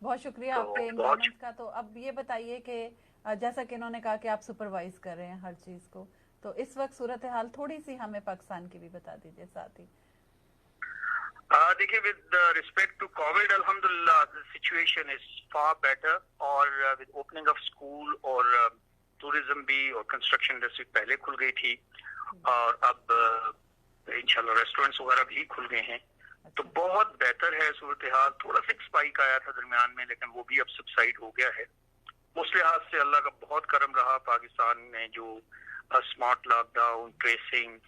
बहुत शुक्रिया आपके इन्वॉल्वमेंट का। तो अब ये बताइए कि जैसा कि इन्होंने कहा कि आप सुपरवाइज कर रहे हैं हर चीज को, तो इस वक्त सूरत हाल थोड़ी सी हमें पाकिस्तान की भी बता दीजिए साथ ही। देखिए, विद रिस्पेक्ट टू कोविड, अल्हम्दुलिल्लाह the situation is far better. और विद ओपनिंग ऑफ स्कूल और टूरिज्म भी और कंस्ट्रक्शन इंडस्ट्री पहले खुल गई थी और अब इंशाल्लाह रेस्टोरेंट्स वगैरह भी खुल गए हैं, तो बहुत बेहतर है सूरत हाल। थोड़ा सा स्पाइक आया था दरमियान में, लेकिन वो भी अब सबसाइड हो गया है। उस लिहाज से अल्लाह का बहुत करम रहा पाकिस्तान ने जो स्मार्ट लॉकडाउन, ट्रेसिंग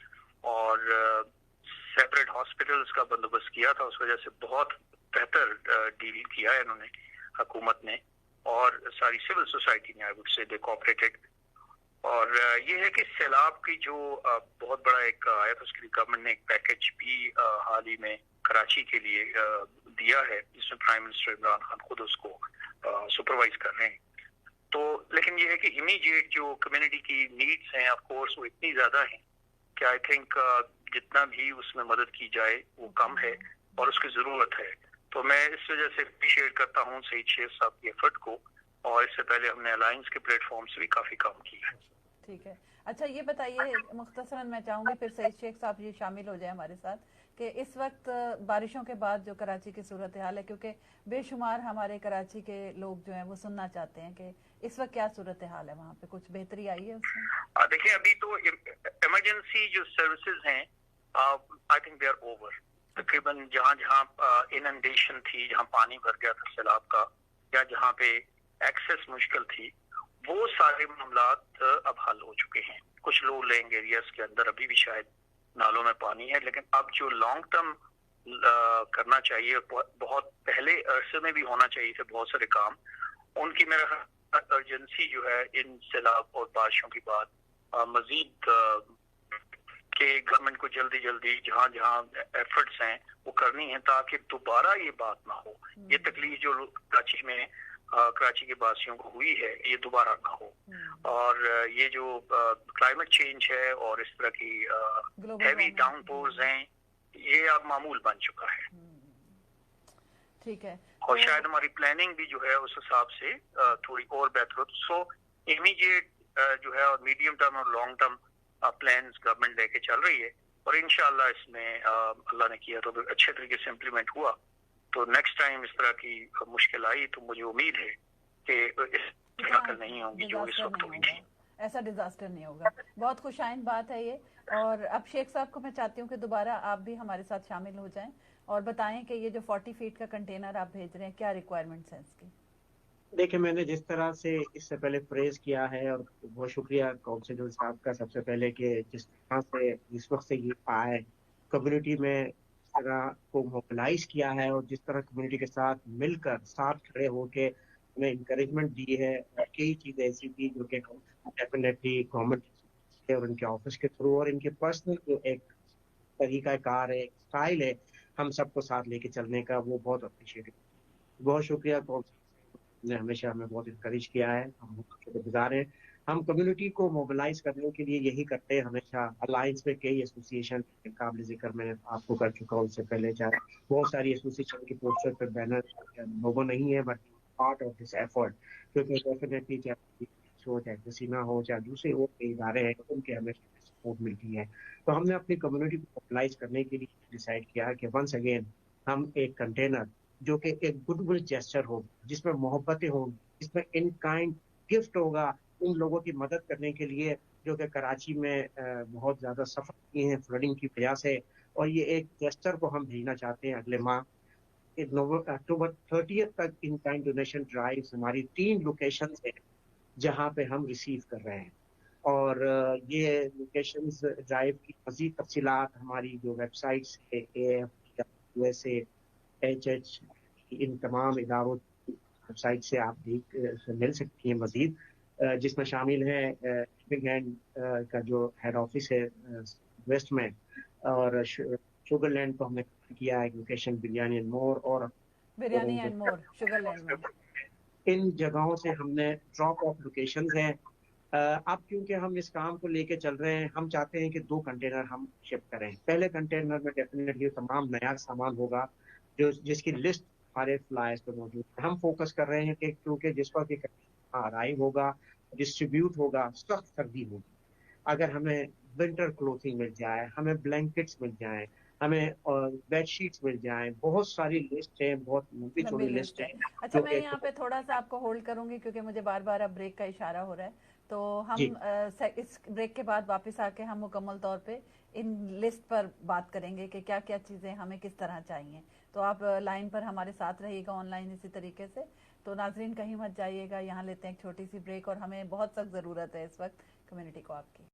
और सेपरेट हॉस्पिटल्स का बंदोबस्त किया था, उस वजह से बहुत बेहतर डील किया है इन्होंने, हुकूमत ने और सारी सिविल सोसाइटी ने, I would say they cooperated. और ये है कि सैलाब की जो बहुत बड़ा एक आया था, उसके लिए गवर्नमेंट ने एक पैकेज भी हाल ही में कराची के लिए दिया है, जिसमें प्राइम मिनिस्टर इमरान खान खुद उसको सुपरवाइज कर रहे हैं। तो लेकिन ये है कि इमीडिएट जो कम्युनिटी की नीड्स हैं, ऑफ कोर्स वो इतनी ज्यादा हैं कि आई थिंक जितना भी उसमें मदद की जाए वो कम है और उसकी जरूरत है। तो मैं इस वजह से अप्रिशिएट करता हूँ सईद शेख साहब की एफर्ट को, और इससे पहले हमने अलायंस के प्लेटफॉर्म से भी काफी काम किया है। ठीक है, अच्छा ये बताइए मुख्तसरन, मैं चाहूंगी फिर सईद शेख साहब ये शामिल हो जाए हमारे साथ, कि इस वक्त बारिशों के बाद जो कराची की सूरत हाल है, क्योंकि बेशुमार हमारे कराची के लोग जो हैं वो सुनना चाहते हैं कि इस वक्त क्या सूरत हाल है, वहाँ पे कुछ बेहतरी आई है उसमें? देखिए, अभी तो इमरजेंसी जो सर्विसेज हैं I think they are over. तकरीबन जहाँ जहाँ इनंडेशन थी, जहाँ पानी भर गया था सैलाब का, या जहाँ पे एक्सेस मुश्किल थी, वो सारे मामलात अब हल हो चुके हैं। कुछ लो लैंड एरियाज के अंदर अभी भी शायद नालों में पानी है, लेकिन अब जो लॉन्ग टर्म करना चाहिए, बहुत पहले अरसे में भी होना चाहिए थे बहुत सारे काम, उनकी मेरा अर्जेंसी जो है इन सैलाब और बारिशों के बाद मजीद के गवर्नमेंट को जल्दी जल्दी जहाँ जहाँ एफर्ट्स हैं वो करनी है, ताकि दोबारा ये बात ना हो, ये तकलीफ जो कराची में कराची के वासियों को हुई है ये दोबारा ना हो। और ये जो क्लाइमेट चेंज है और इस तरह की हैवी डाउनपोर्स हैं, ये अब मामूल बन चुका है। ठीक है, और शायद हमारी प्लानिंग भी जो है उस हिसाब से थोड़ी और बेहतर हो। सो इमीडिएट जो है और मीडियम टर्म और लॉन्ग टर्म प्लान्स गवर्नमेंट लेके चल रही है, और इंशाल्लाह इसमें अल्लाह ने किया तो अच्छे तरीके से इम्प्लीमेंट हुआ। तो नेक्स्ट टाइम इस तरह की मुश्किल आई तो मुझे उम्मीद है कि इस तरह नहीं होंगी जो इस वक्त हुई थी। ऐसा डिजास्टर नहीं होगा। बहुत खुशाइंद बात है ये। और अब शेख साहब को मैं चाहती हूँ कि दोबारा आप भी हमारे साथ शामिल हो जाएं और बताएं कि ये जो 40 फीट का कंटेनर आप भेज रहे हैं, क्या रिक्वायरमेंट्स हैं इसकी? देखिए, मैंने जिस तरह से इससे पहले प्रेज किया है, और बहुत शुक्रिया काउंसिलर साहब का सबसे पहले कि जिस तरह से जिस वक्त से ये आए कम्युनिटी में जिस तरह को मोबिलाइज किया है और जिस तरह कम्युनिटी के साथ मिलकर साथ खड़े होके हमें इंकरेजमेंट दी है। और कई चीज़ें ऐसी थी जो कि डेफिनेटली गवर्नमेंट और उनके ऑफिस के थ्रू और इनके पर्सनल जो एक तरीका कार है, स्टाइल है हम सबको साथ लेके चलने का, वो बहुत अप्रिशिएट। बहुत शुक्रिया ने हमेशा हमें बहुत इनकरेज किया है। हम शुक्रगुजार हैं। हम कम्युनिटी को मोबिलाइज करने के लिए यही करते हैं हमेशा। अलायंस में कई एसोसिएशन काबिल जिक्र मैंने आपको कर चुका हूँ उससे पहले, चाहे बहुत सारी एसोसिएशन के पोस्टर पर बैनर लोगो नहीं है, but part of this effort, क्योंकि डेफिनेटली चाहे चाहे हसीना हो चाहे दूसरे और कई इदारे हैं उनके हमें सपोर्ट मिलती है। तो हमने अपनी कम्युनिटी को मोबिलाइज करने के लिए डिसाइड किया कि वंस अगेन हम एक कंटेनर जो कि एक गुडविल जेस्चर हो, जिसमें मोहब्बतें हों, जिसमें इन काइंड गिफ्ट होगा उन लोगों की मदद करने के लिए जो कि कराची में बहुत ज़्यादा सफ़र किए हैं फ्लडिंग की वजह से। और ये एक जेस्चर को हम भेजना चाहते हैं अगले माह अक्टूबर 30 तक। इन काइंड डोनेशन ड्राइव हमारी 3 लोकेशन है जहाँ पे हम रिसीव कर रहे हैं। और ये लोकेशन ड्राइव की मज़ीद तफसीलात हमारी जो वेबसाइट्स है USA HH इन तमाम इदारों की वेबसाइट से आप मिल सकती हैं मजीद, जिसमें शामिल है बिगहैंड का जो हेड ऑफिस है वेस्ट में, और शुगरलैंड को हमने किया है लोकेशन बिरयानी एंड मोर, और बिरयानी एंड मोर शुगरलैंड में। इन जगहों से हमने ड्रॉप ऑफ लोकेशंस हैं। अब क्योंकि हम इस काम को लेके चल रहे हैं, हम चाहते हैं कि 2 कंटेनर हम शिप करें। पहले कंटेनर में डेफिनेटली तमाम नया सामान होगा जो जिसकी लिस्ट हमारे फ्लायर्स पे मौजूद है। हम फोकस कर रहे हैं कि क्योंकि जिस वक्त अराइव होगा, डिस्ट्रीब्यूट होगा, सख्त सर्दी होगी, अगर हमें विंटर क्लोथिंग मिल जाए, हमें ब्लैंकेट्स मिल जाए, हमें बेडशीट्स मिल जाए, बहुत सारी लिस्ट है, बहुत लंबी चौड़ी लिस्ट है। अच्छा, मैं यहाँ पे थोड़ा सा आपको होल्ड करूंगी क्योंकि मुझे बार बार अब ब्रेक का इशारा हो रहा है। तो हम इस ब्रेक के बाद वापस आके हम मुकम्मल तौर पे इन लिस्ट पर बात करेंगे कि क्या क्या चीज़ें हमें किस तरह चाहिए। तो आप लाइन पर हमारे साथ रहिएगा ऑनलाइन इसी तरीके से। तो नाजरीन कहीं मत जाइएगा, यहाँ लेते हैं एक छोटी सी ब्रेक और हमें बहुत सख्त ज़रूरत है इस वक्त कम्युनिटी को आपकी।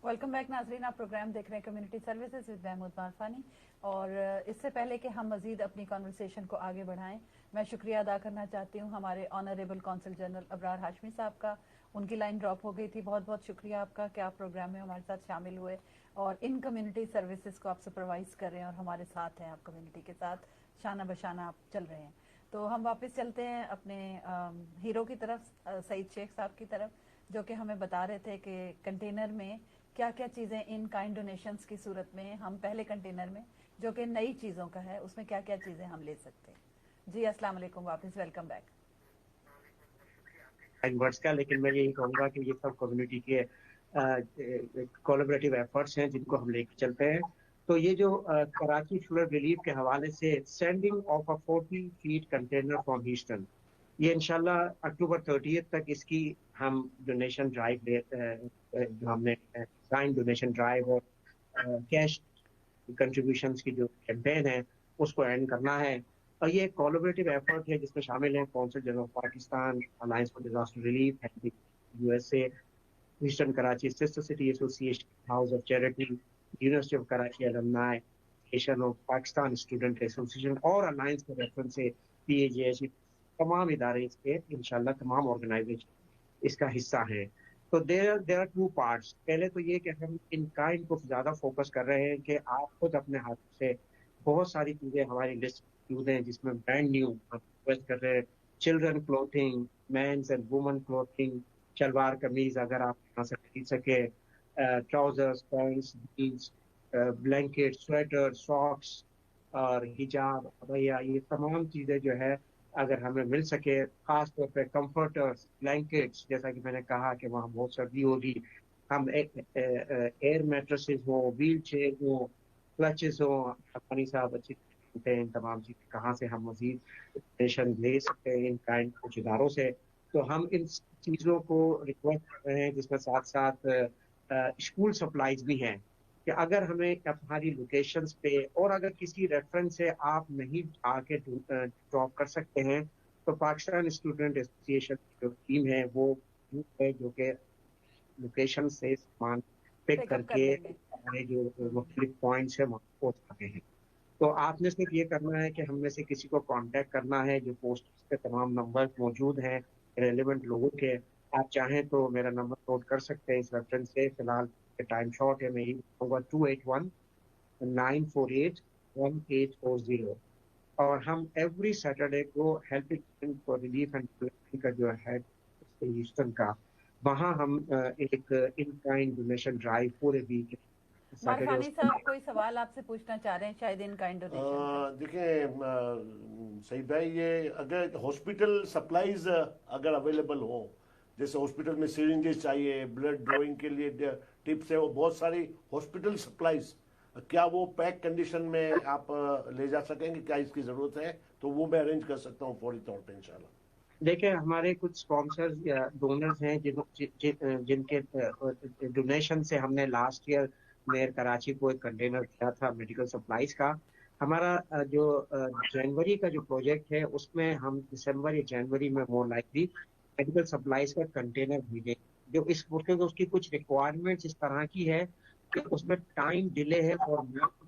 वेलकम बैक नाजरीन, आप प्रोग्राम देख रहे हैं कम्युनिटी सर्विसेज विद महमूद मारफानी। और इससे पहले कि हम मजीद अपनी कॉन्वर्सेशन को आगे बढ़ाएं, मैं शुक्रिया अदा करना चाहती हूं हमारे honourable consul general Abrar Hashmi साहब का। उनकी लाइन ड्रॉप हो गई थी। बहुत बहुत शुक्रिया आपका कि आप प्रोग्राम में हमारे साथ शामिल हुए और इन कम्युनिटी सर्विसेज को आप सुपरवाइज कर रहे हैं और हमारे साथ हैं, आप कम्युनिटी के साथ शाना बशाना आप चल रहे हैं। तो हम वापस चलते हैं अपने हीरो की तरफ, सईद शेख साहब की तरफ, जो कि हमें बता रहे थे कि कंटेनर में क्या क्या चीज़ें इन काइंड डोनेशंस की सूरत में हम पहले कंटेनर में जो कि नई चीज़ों का है उसमें क्या क्या चीज़ें हम ले सकते हैं। जी अस्सलाम वालेकुम, वापस वेलकम बैक। वर्ड्स का, लेकिन मैं यही कहूँगा कि ये सब कम्युनिटी के कोलैबोरेटिव एफर्ट्स हैं जिनको हम लेके चलते हैं। तो ये जो कराची फ्लड रिलीफ के हवाले से sending of a 40 feet container from Houston, ये इंशाल्लाह अक्टूबर 30 तक इसकी हम डोनेशन ड्राइव जो हमने डोनेशन ड्राइव और कैश कंट्रीब्यूशंस की जो कैंपेन है उसको एंड करना है। और ये एक कोलैबोरेटिव एफर्ट है जिसमें शामिल है council general of Pakistan, alliance for disaster relief, USA, eastern Karachi sister city association, house of charity, university of Karachi alumni, association of Pakistan student association और अलायंस के रेफरेंस से PAJH, तमाम इदारे इसके इंशाल्लाह तमाम ऑर्गेनाइजेशन इसका हिस्सा है। तो देयर आर 2 पार्ट्स। पहले तो ये कि हम इन काइंड को ज़्यादा फोकस कर रहे हैं कि आप खुद अपने हाथ से बहुत सारी चीज़ें हमारी लिस्ट मौजूद हैं जिसमें ब्रांड न्यू हम रिक्वेस्ट कर रहे हैं children clothing, men's and women clothing, shalwar kameez अगर आप यहाँ से खरीद सके, trousers, pants, jeans, blanket, sweater, socks और हिजाब, भैया ये तमाम चीज़ें जो है अगर हमें मिल सके, खास तौर पे कंफर्टर्स, ब्लैंकेट्स, जैसा कि मैंने कहा कि वहाँ बहुत सर्दी होगी, हम एयर मैट्रेसेस हो, व्हील चेयर हो, क्लचेस हो, पानी साहब अच्छी जानते हैं इन तमाम चीज़ें कहाँ से हम मजीद इंफॉर्मेशन ले सकते हैं इन काइंड कुछ इदारों से। तो हम इन चीज़ों को रिक्वेस्ट कर रहे हैं, जिसमें साथ साथ स्कूल सप्लाईज भी हैं कि अगर हमें हमारी लोकेशंस पे और अगर किसी रेफरेंस से आप नहीं आके ड्रॉप कर सकते हैं तो पाकिस्तान स्टूडेंट एसोसिएशन की जो टीम है वो है जो कि लोकेशन से सामान पिक पिकअप कर करके लेंगे। हमारे जो मुख्तलिफ पॉइंट्स है वहाँ पहुँचाते हैं। तो आपने सिर्फ ये करना है कि हम में से किसी को कांटेक्ट करना है, जो पोस्ट पे तमाम नंबर मौजूद हैं रेलेवेंट लोगों के। आप चाहें तो मेरा नंबर नोट कर सकते हैं इस रेफरेंस से, फिलहाल टाइम शॉर्ट है, मेरी होगा 281-948-1840। और हम एवरी सैटरडे को हेल्पिंग फॉर रिलीफ एंड का जो है ह्यूस्टन का, वहाँ हम एक इन काइंड डोनेशन ड्राइव पूरे वीक मारफानी साहब कोई सवाल आपसे पूछना चाह रहे हैं शायद इन काइंड डोनेशन। देखिए सही भाई, ये अगर हॉस्पिटल सप्लाईज अगर अवेलेबल हो, जैसे हॉस्पिटल में सिरिंजेस चाहिए, ब्लड ड्रॉइंग के लिए टिप्स है, वो बहुत सारी हॉस्पिटल सप्लाईज, क्या वो पैक कंडीशन में आप ले जा सकेंगे? क्या इसकी ज़रूरत है? तो वो मैं अरेंज कर सकता हूँ फौरी तौर पे इंशाल्लाह। देखिए हमारे कुछ स्पॉन्सर्स या डोनर्स हैं जिनके डोनेशन से हमने लास्ट ईयर मेयर कराची को एक कंटेनर दिया था मेडिकल सप्लाईज का। हमारा जो जनवरी का जो प्रोजेक्ट है उसमें हम दिसंबर या जनवरी में मोर लाइकली मेडिकल सप्लाईज का कंटेनर भेजेंगे, जो क्योंकि उसकी कुछ रिक्वायरमेंट्स इस तरह की है कि उसमें टाइम डिले है फॉर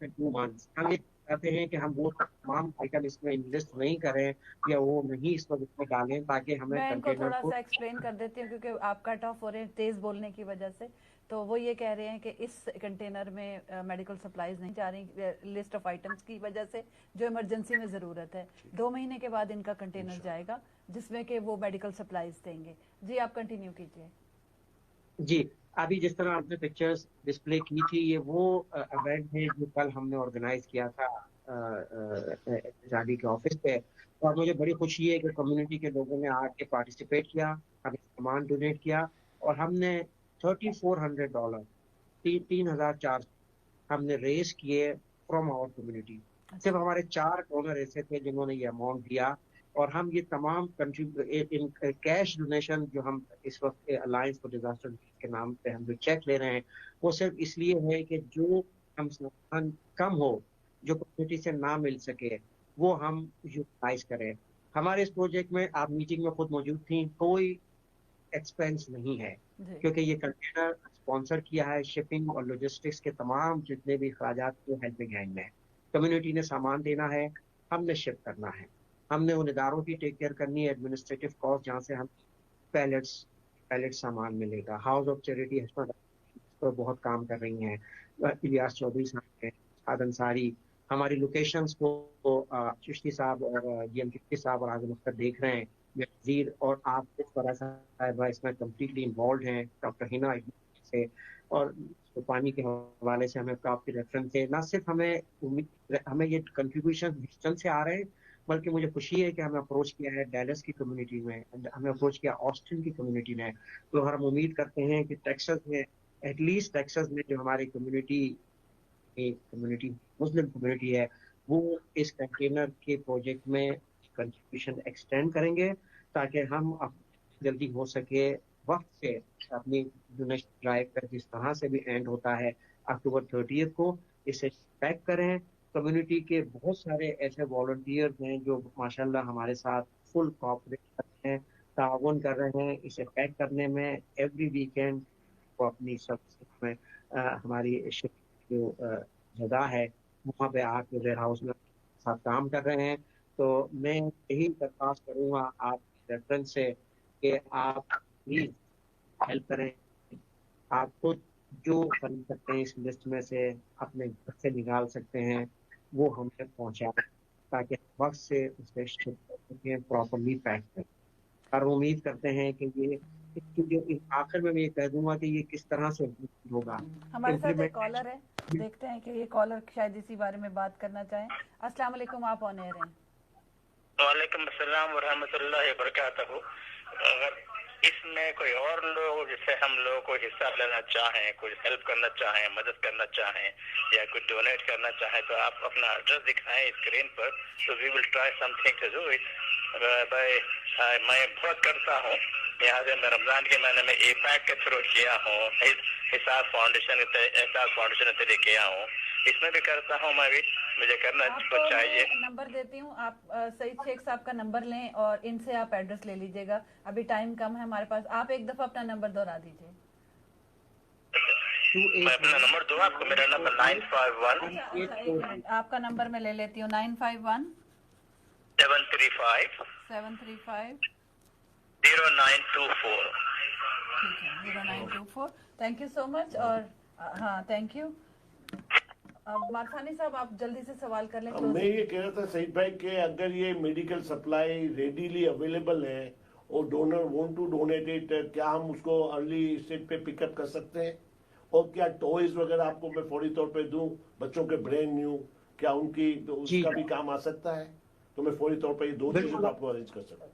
2 मंथ्स। हम ये कहते हैं कि हम वो तमाम आइटम इसमें इन्वेस्ट नहीं करें या वो नहीं इस वक्त इसमें डालें ताकि हमें मैं इनको कंटेनर थोड़ा को। सा एक्सप्लेन कर देती हूँ क्योंकि आप कट ऑफ हो रहे हैं तेज बोलने की वजह से। तो वो ये कह रहे हैं कि इस कंटेनर में मेडिकल सप्लाईज नहीं जा रही लिस्ट ऑफ आइटम्स की वजह से, जो इमरजेंसी में ज़रूरत है। 2 महीने के बाद इनका कंटेनर जाएगा जिसमें कि वो मेडिकल सप्लाईज देंगे। जी आप कंटिन्यू कीजिए। जी, अभी जिस तरह आपने पिक्चर्स डिस्प्ले की थी, ये वो इवेंट है जो कल हमने ऑर्गेनाइज किया था जाडी के ऑफिस पे। और मुझे बड़ी खुशी है कि कम्युनिटी के लोगों ने आके पार्टिसिपेट किया, हमें सामान डोनेट किया और हमने $3,400 3,400 हमने रेस किए फ्रॉम आवर कम्युनिटी। सिर्फ हमारे 4 डोनर ऐसे थे जिन्होंने ये अमाउंट दिया और हम ये तमाम इन कैश डोनेशन जो हम इस वक्त अलायंस फॉर डिजास्टर के नाम पे हम जो चेक ले रहे हैं वो सिर्फ इसलिए है कि जो हम सामान कम हो, जो कम्युनिटी से ना मिल सके, वो हम यूटिलाइज करें। हमारे इस प्रोजेक्ट में आप मीटिंग में खुद मौजूद थी, कोई एक्सपेंस नहीं है क्योंकि ये कंटेनर स्पॉन्सर किया है। शिपिंग और लॉजिस्टिक्स के तमाम जितने भी खर्चात वो हेल्पिंग हैंड में है। कम्युनिटी ने सामान देना है, हमने शिप करना है, हमने उन इदारों की टेक केयर करनी है, एडमिनिस्ट्रेटिव कॉस्ट जहाँ से हम पैलेट सामान मिलेगा। हाउस ऑफ चैरिटी पर बहुत काम कर रही हैं, इलियास चौधरी साहब हैं, साद अंसारी। हमारी लोकेशंस को चिश्ती साहब और जीएम चिश्ती साहब और आजम अख्तर देख रहे हैं, वजीर और आप साहब इसमें कम्प्लीटली इन्वॉल्व हैं, डॉक्टर हिना से। और पानी के हवाले से हमें काफ़ी रेफरेंस है। ना सिर्फ हमें ये कंट्रीब्यूशन ह्यूस्टन से आ रहे हैं, बल्कि मुझे खुशी है कि हमें अप्रोच किया है डैलस की कम्युनिटी में, हमें अप्रोच किया ऑस्टिन की कम्युनिटी ने। तो हम उम्मीद करते हैं कि टेक्सास में, एटलीस्ट टेक्सास में जो हमारी कम्युनिटी मुस्लिम कम्युनिटी है, वो इस कंटेनर के प्रोजेक्ट में कंट्रीब्यूशन एक्सटेंड करेंगे ताकि हम जल्दी हो सके वक्त से अपनी डोनेशन ड्राइव का जिस तरह से भी एंड होता है अक्टूबर 30 को इसे पैक करें। कम्युनिटी के बहुत सारे ऐसे वॉलंटियर्स हैं जो माशाल्लाह हमारे साथ फुल कोऑपरेट करते हैं, ताउन कर रहे हैं इसे पैक करने में। एवरी वीकेंड वो अपनी सर्विस में हमारी जो जगह है वहाँ पे आके वेयर हाउस में साथ काम कर रहे हैं। तो मैं यही दरख्वास्त करूँगा आप रेफरेंस से कि आप प्लीज हेल्प करें। आप खुद जो कर सकते हैं इस लिस्ट में से अपने घर से निकाल सकते हैं, वो हमें पहुँचाएं ताकि वक्त से उसे प्रॉपरली पैक करें। और उम्मीद करते हैं कि ये आखिर में मैं ये कह दूंगा कि ये किस तरह से होगा। हमारे साथ एक कॉलर है, देखते हैं कि ये कॉलर शायद इसी बारे में बात करना चाहें। अस्सलाम वालेकुम, आप ऑन एयर हैं। वालेकुम अस्सलाम व रहमतुल्लाहि व बरकातहू। अगर इसमें कोई और लोग जैसे हम लोग कोई हिस्सा लेना चाहें, कोई हेल्प करना चाहें, मदद करना चाहें या कुछ डोनेट करना चाहें तो आप अपना एड्रेस दिखाएं स्क्रीन पर, तो we will try something to do it. मैं बहुत करता हूँ, यहाँ से मैं रमजान के महीने में एपैक के थ्रू किया हूँ, हिसाब फाउंडेशन के लिए किया हूँ, इसमें भी करता हूँ मैं भी, मुझे करना चाहिए। नंबर देती हूँ, आप सईद शेख साहब का नंबर लें और इनसे आप एड्रेस ले लीजिएगा। अभी टाइम कम है हमारे पास, आप एक दफा अपना नंबर दोहरा दीजिए। मैं अपना नंबर दूँ आपको? मेरा नंबर 951। आपका नंबर मैं ले लेती हूँ, 951 735 0924। ठीक है, 0924। Thank you so much. और हाँ, थैंक यू। मारफानी साहब, आप जल्दी से सवाल कर लें। मैं ये कह रहा था सईद भाई कि अगर ये मेडिकल सप्लाई रेडीली अवेलेबल है और donor want to donate it, क्या हम उसको अर्ली स्टेज पे पिकअप कर सकते हैं? और क्या टॉयज वगैरह आपको मैं फौरी तौर पे दूं, बच्चों के ब्रांड न्यू, क्या उनकी तो उसका भी काम आ सकता है? तो मैं फौरी तौर पे ये दो चीजें आपको अरेंज कर सकता हूँ।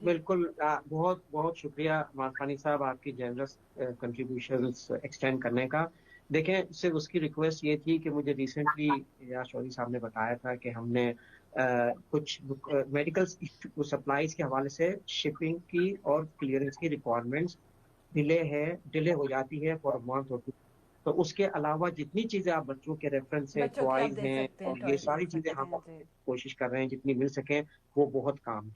बिल्कुल, बहुत बहुत शुक्रिया मारफानी साहब आपकी जेनरस कंट्रीब्यूशंस एक्सटेंड करने का। देखें, सिर्फ उसकी रिक्वेस्ट ये थी कि मुझे रिसेंटली या शौरी साहब ने बताया था कि हमने कुछ मेडिकल सप्लाईज के हवाले से शिपिंग की और क्लियरेंस की रिक्वायरमेंट्स डिले हो जाती है फॉर मंथ और 2। तो उसके अलावा जितनी चीजें आप बच्चों के रेफरेंस से टॉयज हैं और ये सारी चीजें हम कोशिश कर रहे हैं जितनी मिल सके, वो बहुत काम।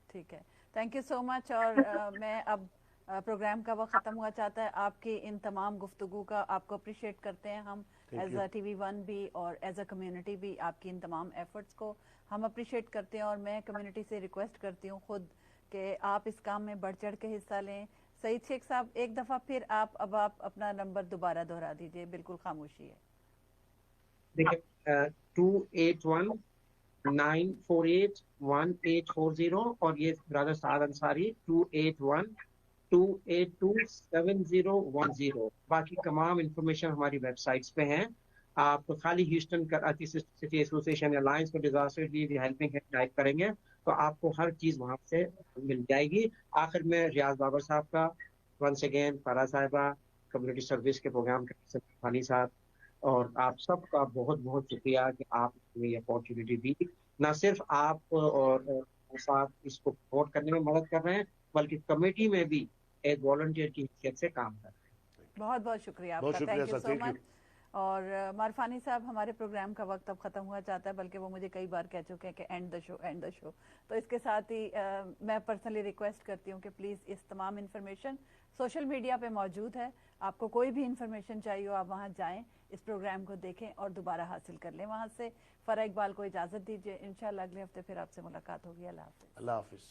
ठीक है, थैंक यू सो मच। और मैं अब प्रोग्राम का वक्त ख़त्म हुआ चाहता है। आपकी इन तमाम गुफ्तगू का आपको अप्रिशिएट करते हैं हम एज अ TV1 भी और एज अ कम्युनिटी भी। आपकी इन तमाम एफर्ट्स को हम अप्रिशिएट करते हैं और मैं कम्युनिटी से रिक्वेस्ट करती हूँ खुद कि आप इस काम में बढ़ चढ़ के हिस्सा लें। सईद शेख साहब, एक दफ़ा फिर आप अपना नंबर दोबारा दोहरा दीजिए, बिल्कुल खामोशी है। देखिए, 281 948 1840 और ये ब्रदर साद अंसारी 281 282 7010। बाकी तमाम इंफॉर्मेशन हमारी वेबसाइट्स पे हैं। आप खाली ह्यूस्टन सिटी एसोसिएशन या Lions for disaster relief helping hand type करेंगे तो आपको हर चीज वहां से मिल जाएगी। आखिर में रियाज बाबर साहब का वंस अगेन, फरा साहिबा, कम्युनिटी सर्विस के प्रोग्राम के फानी साहब और आप सबका बहुत बहुत शुक्रिया कि आपने ये अपॉर्चुनिटी दी। न सिर्फ आप और साथ इसको सपोर्ट करने में मदद कर रहे हैं, बल्कि कमेटी में भी एक वॉलंटियर की हैसियत से काम कर रहे हैं। बहुत बहुत शुक्रिया आपका, थैंक यू सो मच। और मारफानी साहब, हमारे प्रोग्राम का वक्त अब ख़त्म हुआ चाहता है, बल्कि वो मुझे कई बार कह चुके हैं कि एंड द शो। तो इसके साथ ही मैं पर्सनली रिक्वेस्ट करती हूँ कि प्लीज़ इस तमाम इन्फॉर्मेशन सोशल मीडिया पे मौजूद है। आपको कोई भी इन्फॉर्मेशन चाहिए हो, आप वहाँ जाएं, इस प्रोग्राम को देखें और दोबारा हासिल कर लें वहाँ से। फरा इकबाल को इजाज़त दीजिए, इंशाल्लाह अगले हफ्ते फिर आपसे मुलाकात होगी। अल्लाह हाफ़िज़। अल्लाह हाफ़िज़।